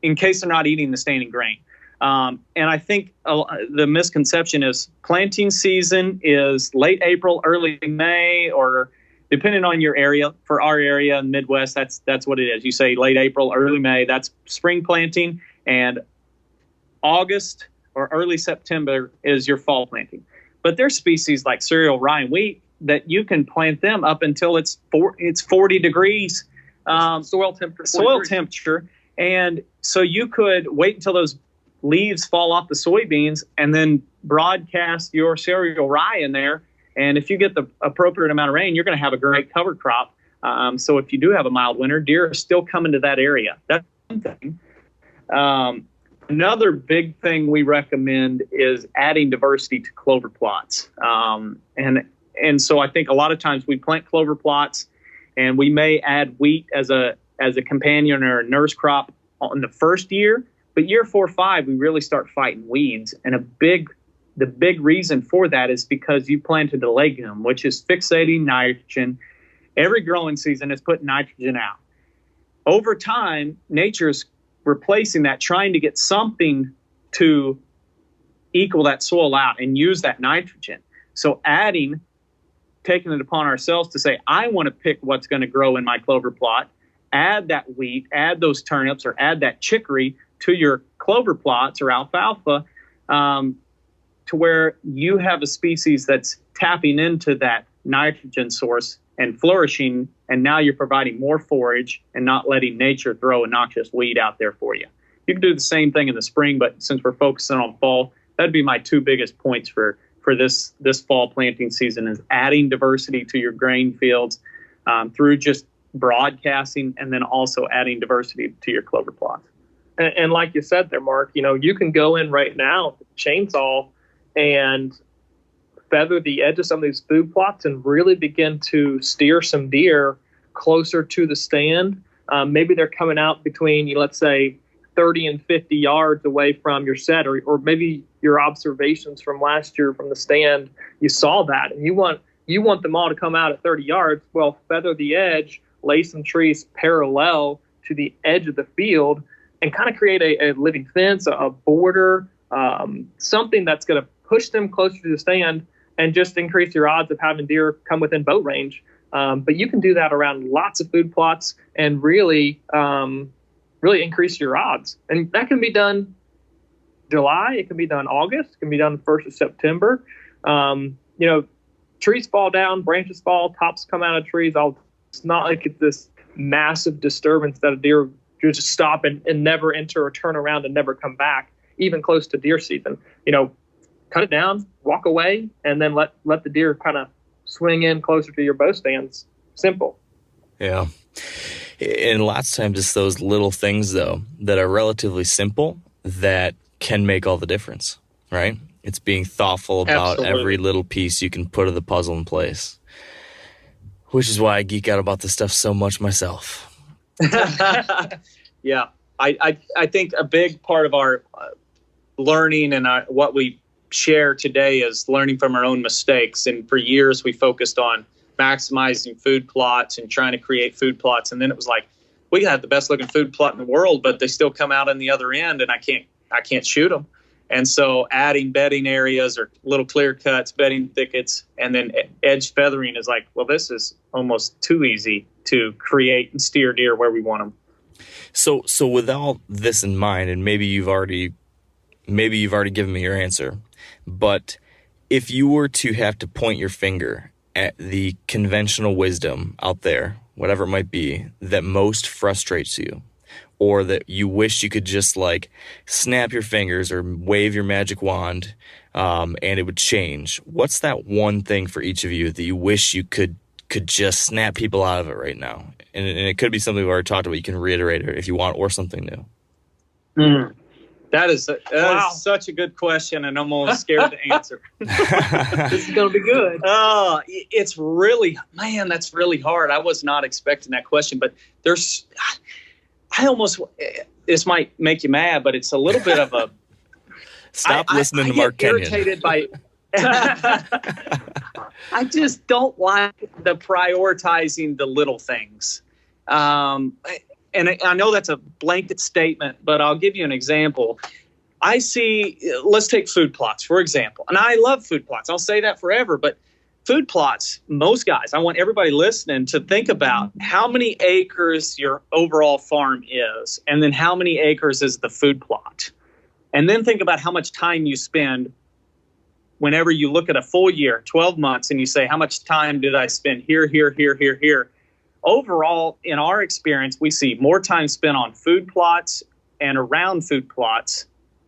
in case they're not eating the standing grain. And I think the misconception is planting season is late April, early May, or depending on your area. For our area in Midwest, that's what it is. You say late April, early May, that's spring planting, and August or early September is your fall planting. But there's species like cereal rye and wheat that you can plant them up until it's 40 degrees soil temperature. And so you could wait until those leaves fall off the soybeans and then broadcast your cereal rye in there. And if you get the appropriate amount of rain, you're going to have a great cover crop. So if you do have a mild winter, deer are still coming to that area. That's one thing. Another big thing we recommend is adding diversity to clover plots. And so I think a lot of times we plant clover plots and we may add wheat as a companion or a nurse crop on the first year, but year 4 or 5, we really start fighting weeds. And the big reason for that is because you planted a legume, which is fixating nitrogen. Every growing season is putting nitrogen out. Over time, nature's replacing that, trying to get something to equal that soil out and use that nitrogen. So taking it upon ourselves to say, I want to pick what's going to grow in my clover plot, add that wheat, add those turnips, or add that chicory to your clover plots or alfalfa, to where you have a species that's tapping into that nitrogen source and flourishing, and now you're providing more forage and not letting nature throw a noxious weed out there for you. You can do the same thing in the spring, but since we're focusing on fall, that'd be my 2 biggest points for this fall planting season, is adding diversity to your grain fields through just broadcasting, and then also adding diversity to your clover plots. And like you said there, Mark, you can go in right now with a chainsaw and feather the edge of some of these food plots and really begin to steer some deer closer to the stand. Maybe they're coming out between, let's say, 30 and 50 yards away from your set, or maybe your observations from last year from the stand, you saw that, and you want them all to come out at 30 yards. Well, feather the edge, lay some trees parallel to the edge of the field, and kind of create a living fence, a border, something that's going to push them closer to the stand and just increase your odds of having deer come within bow range. But you can do that around lots of food plots and really increase your odds. And that can be done July, it can be done August, it can be done the 1st of September. Trees fall down, branches fall, tops come out of trees. It's not like it's this massive disturbance that a deer just stop and never enter or turn around and never come back, even close to deer season. Cut it down, walk away, and then let the deer kind of swing in closer to your bow stands. Simple. Yeah. And lots of times it's those little things, though, that are relatively simple that can make all the difference, right? It's being thoughtful about every little piece you can put of the puzzle in place, which is why I geek out about this stuff so much myself. Yeah. I think a big part of our learning and what we share today is learning from our own mistakes. And for years, we focused on maximizing food plots and trying to create food plots. And then it was like, we can have the best looking food plot in the world, but they still come out on the other end, and I can't shoot them. And so adding bedding areas or little clear cuts, bedding thickets, and then edge feathering is like, well, this is almost too easy to create and steer deer where we want them. So with all this in mind, and maybe you've already given me your answer, but if you were to have to point your finger at the conventional wisdom out there, whatever it might be, that most frustrates you, or that you wish you could just like snap your fingers or wave your magic wand and it would change, what's that one thing for each of you that you wish you could just snap people out of it right now? And it could be something we've already talked about. You can reiterate it if you want, or something new. That is such a good question, and I'm almost scared to answer. This is going to be good. It's really, man, that's really hard. I was not expecting that question, but this might make you mad, but it's a little bit of a. Stop listening to Mark Kenyon. I get irritated by. I just don't like the prioritizing the little things. And I know that's a blanket statement, but I'll give you an example. I see, let's take food plots, for example. And I love food plots. I'll say that forever. But food plots, most guys, I want everybody listening to think about how many acres your overall farm is, and then how many acres is the food plot. And then think about how much time you spend whenever you look at a full year, 12 months, and you say, how much time did I spend here, here, here, here, here? Overall, in our experience, we see more time spent on food plots and around food plots,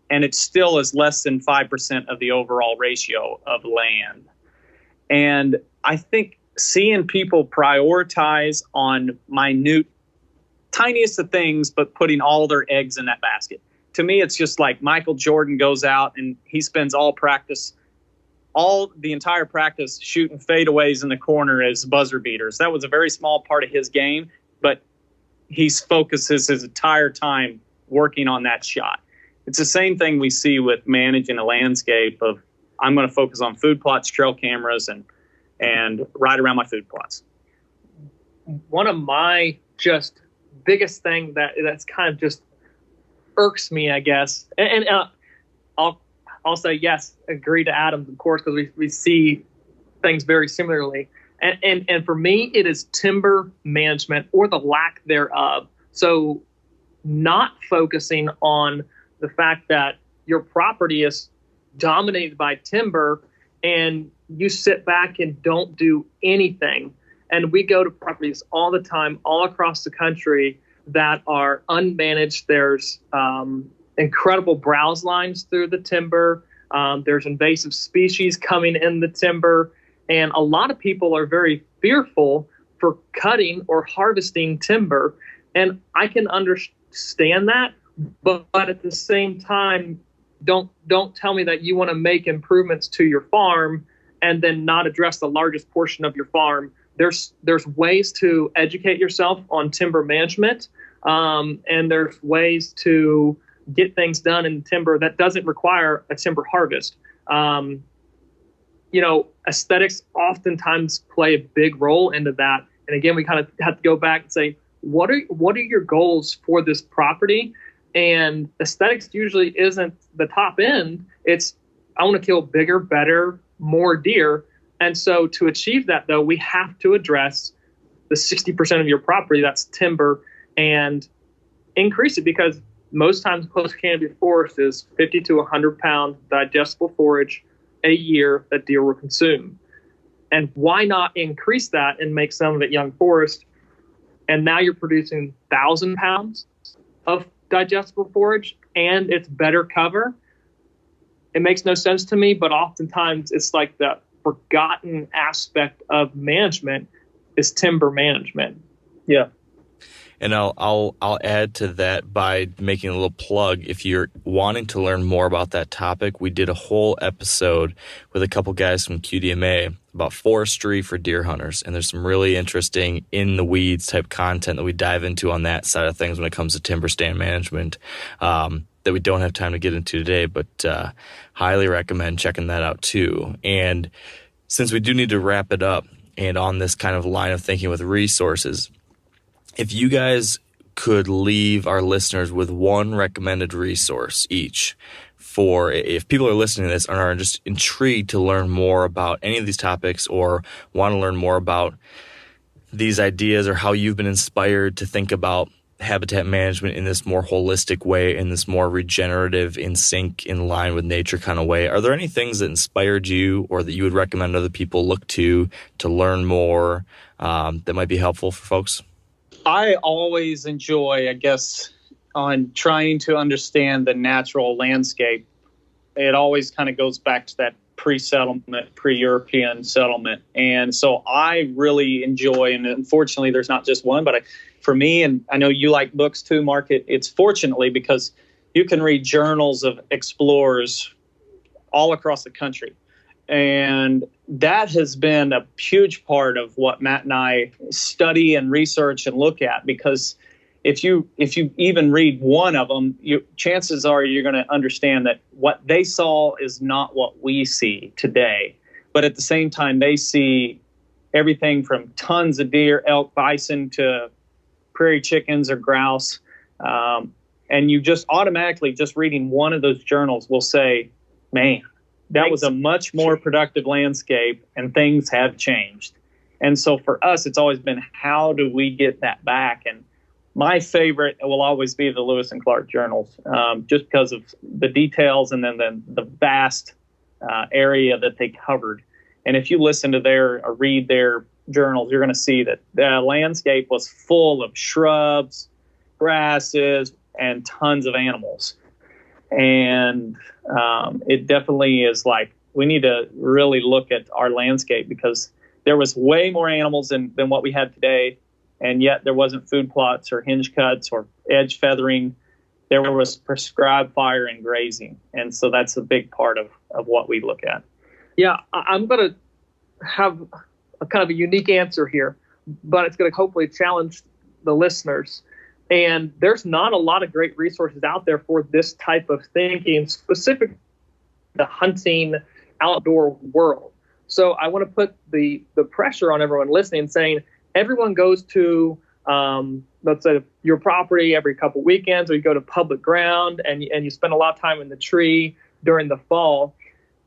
and it still is less than 5% of the overall ratio of land. And I think seeing people prioritize on minute, tiniest of things, but putting all their eggs in that basket. To me, it's just like Michael Jordan goes out and he spends the entire practice shooting fadeaways in the corner as buzzer beaters. That was a very small part of his game, but he focuses his entire time working on that shot. It's the same thing we see with managing a landscape of, I'm going to focus on food plots, trail cameras, and ride around my food plots. One of my just biggest thing that's kind of just irks me, I guess, and I'll say yes, agree to Adam, of course, because we see things very similarly. And for me, it is timber management or the lack thereof. So not focusing on the fact that your property is dominated by timber and you sit back and don't do anything. And we go to properties all the time, all across the country that are unmanaged. There's incredible browse lines through the timber. There's invasive species coming in the timber. And a lot of people are very fearful for cutting or harvesting timber. And I can understand that. But at the same time, don't tell me that you want to make improvements to your farm and then not address the largest portion of your farm. There's ways to educate yourself on timber management. And there's ways to get things done in timber that doesn't require a timber harvest. Aesthetics oftentimes play a big role into that. And again, we kind of have to go back and say, what are your goals for this property? And aesthetics usually isn't the top end. It's, I want to kill bigger, better, more deer. And so to achieve that, though, we have to address the 60% of your property that's timber and increase it, because most times close canopy forest is 50 to 100 pound digestible forage a year that deer will consume. And why not increase that and make some of it young forest? And now you're producing 1,000 pounds of digestible forage and it's better cover. It makes no sense to me, but oftentimes it's like the forgotten aspect of management is timber management. Yeah. And I'll add to that by making a little plug. If you're wanting to learn more about that topic, we did a whole episode with a couple guys from QDMA about forestry for deer hunters. And there's some really interesting in the weeds type content that we dive into on that side of things when it comes to timber stand management that we don't have time to get into today, but highly recommend checking that out too. And since we do need to wrap it up and on this kind of line of thinking with resources, if you guys could leave our listeners with one recommended resource each for if people are listening to this and are just intrigued to learn more about any of these topics or want to learn more about these ideas or how you've been inspired to think about habitat management in this more holistic way, in this more regenerative, in sync, in line with nature kind of way. Are there any things that inspired you or that you would recommend other people look to learn more that might be helpful for folks? I always enjoy, I guess, on trying to understand the natural landscape. It always kind of goes back to that pre-settlement, pre-European settlement. And so I really enjoy, and unfortunately there's not just one, but for me, and I know you like books too, Mark, it's fortunately because you can read journals of explorers all across the country. And that has been a huge part of what Matt and I study and research and look at, because if you even read one of them, chances are you're going to understand that what they saw is not what we see today. But at the same time, they see everything from tons of deer, elk, bison to prairie chickens or grouse. And you just automatically, just reading one of those journals will say, man, that was a much more productive landscape and things have changed. And so for us, it's always been, how do we get that back? And my favorite will always be the Lewis and Clark journals, just because of the details and then the vast area that they covered. And if you listen to or read their journals, you're going to see that the landscape was full of shrubs, grasses, and tons of animals. And it definitely is like, we need to really look at our landscape, because there was way more animals than what we have today. And yet there wasn't food plots or hinge cuts or edge feathering. There was prescribed fire and grazing. And so that's a big part of what we look at. Yeah, I'm going to have a kind of a unique answer here, but it's going to hopefully challenge the listeners. And there's not a lot of great resources out there for this type of thinking, specific the hunting outdoor world. So I want to put the pressure on everyone listening, saying everyone goes to, let's say, your property every couple weekends, or you go to public ground and you spend a lot of time in the tree during the fall.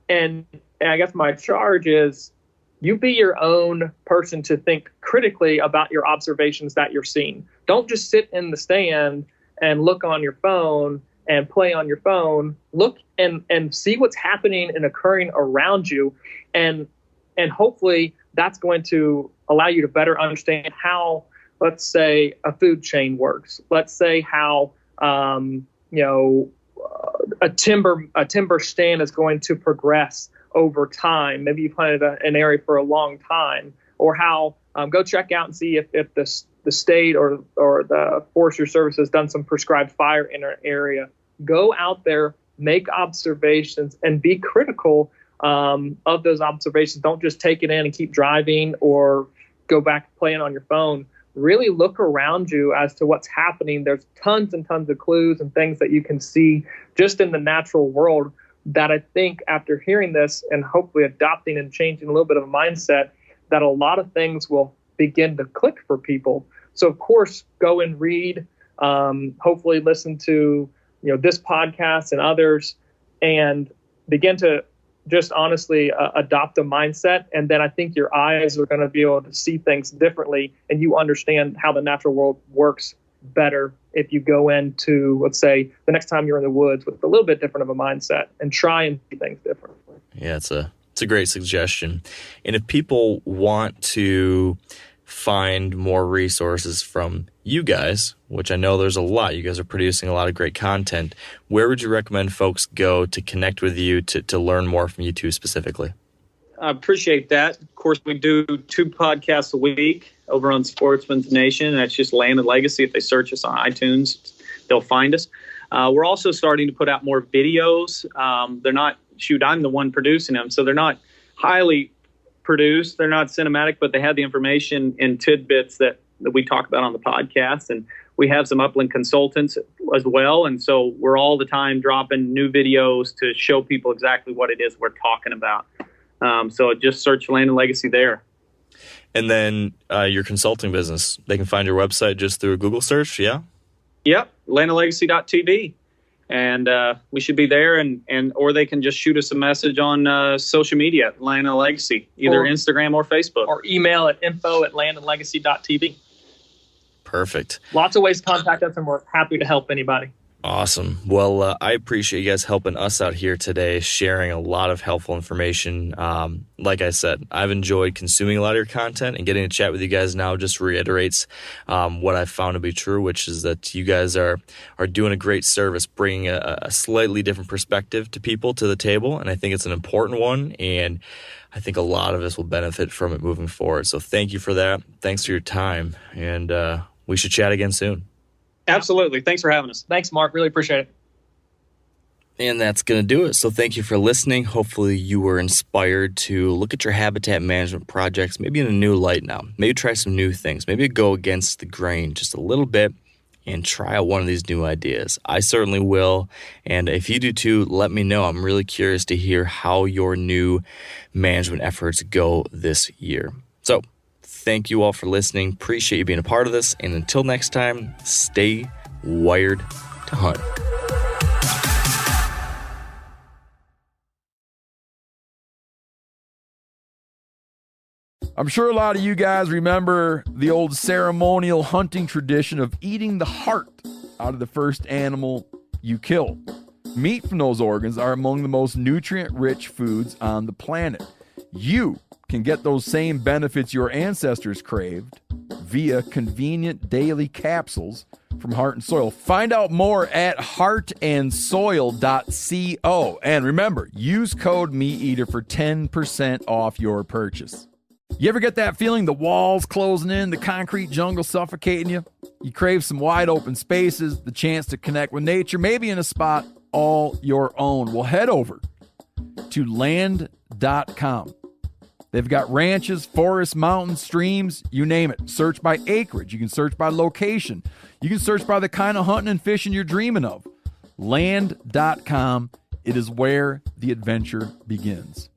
And I guess my charge is, you be your own person to think critically about your observations that you're seeing. Don't just sit in the stand and look on your phone and play on your phone. Look and see what's happening and occurring around you. And hopefully that's going to allow you to better understand how, let's say, a food chain works. Let's say how, a timber stand is going to progress over time. Maybe you planted an area for a long time, or how go check out and see if the state or the Forestry Service has done some prescribed fire in an area. Go out there, make observations, and be critical of those observations. Don't just take it in and keep driving or go back playing on your phone. Really look around you as to what's happening. There's tons and tons of clues and things that you can see just in the natural world that I think, after hearing this and hopefully adopting and changing a little bit of a mindset, that a lot of things will begin to click for people. So, of course, go and read, hopefully listen to this podcast and others, and begin to just honestly adopt a mindset. And then I think your eyes are going to be able to see things differently, and you understand how the natural world works better if you go into, let's say, the next time you're in the woods with a little bit different of a mindset and try and see things differently. Yeah, it's a great suggestion. And if people want to find more resources from you guys, which I know there's a lot, you guys are producing a lot of great content, where would you recommend folks go to connect with you, to learn more from you two specifically? I appreciate that. Of course, we do 2 podcasts a week over on Sportsman's Nation. That's just Land and Legacy. If they search us on iTunes, they'll find us. We're also starting to put out more videos. They're not, I'm the one producing them, so they're not highly produced. They're not cinematic, but they have the information and tidbits that we talk about on the podcast. And we have some upland consultants as well. And so we're all the time dropping new videos to show people exactly what it is we're talking about. So just search Land and Legacy there. And then your consulting business, they can find your website just through a Google search, yeah? Yep, landandlegacy.tv. And we should be there, or they can just shoot us a message on social media at Land and Legacy, either Instagram or Facebook. Or email at info@landandlegacy.tv. Perfect. Lots of ways to contact us, and we're happy to help anybody. Awesome. Well, I appreciate you guys helping us out here today, sharing a lot of helpful information. Like I said, I've enjoyed consuming a lot of your content, and getting to chat with you guys now just reiterates what I've found to be true, which is that you guys are doing a great service, bringing a slightly different perspective to people to the table, and I think it's an important one, and I think a lot of us will benefit from it moving forward. So thank you for that. Thanks for your time, and we should chat again soon. Absolutely. Thanks for having us. Thanks, Mark. Really appreciate it. And that's going to do it. So thank you for listening. Hopefully you were inspired to look at your habitat management projects maybe in a new light now. Maybe try some new things. Maybe go against the grain just a little bit and try out one of these new ideas. I certainly will. And if you do too, let me know. I'm really curious to hear how your new management efforts go this year. So thank you all for listening. Appreciate you being a part of this. And until next time, stay wired to hunt. I'm sure a lot of you guys remember the old ceremonial hunting tradition of eating the heart out of the first animal you kill. Meat from those organs are among the most nutrient-rich foods on the planet. You can get those same benefits your ancestors craved via convenient daily capsules from Heart and Soil. Find out more at heartandsoil.co. And remember, use code MeatEater for 10% off your purchase. You ever get that feeling the walls closing in, the concrete jungle suffocating you? You crave some wide open spaces, the chance to connect with nature, maybe in a spot all your own. Well, head over to land.com. They've got ranches, forests, mountains, streams, you name it. Search by acreage. You can search by location. You can search by the kind of hunting and fishing you're dreaming of. Land.com. It is where the adventure begins.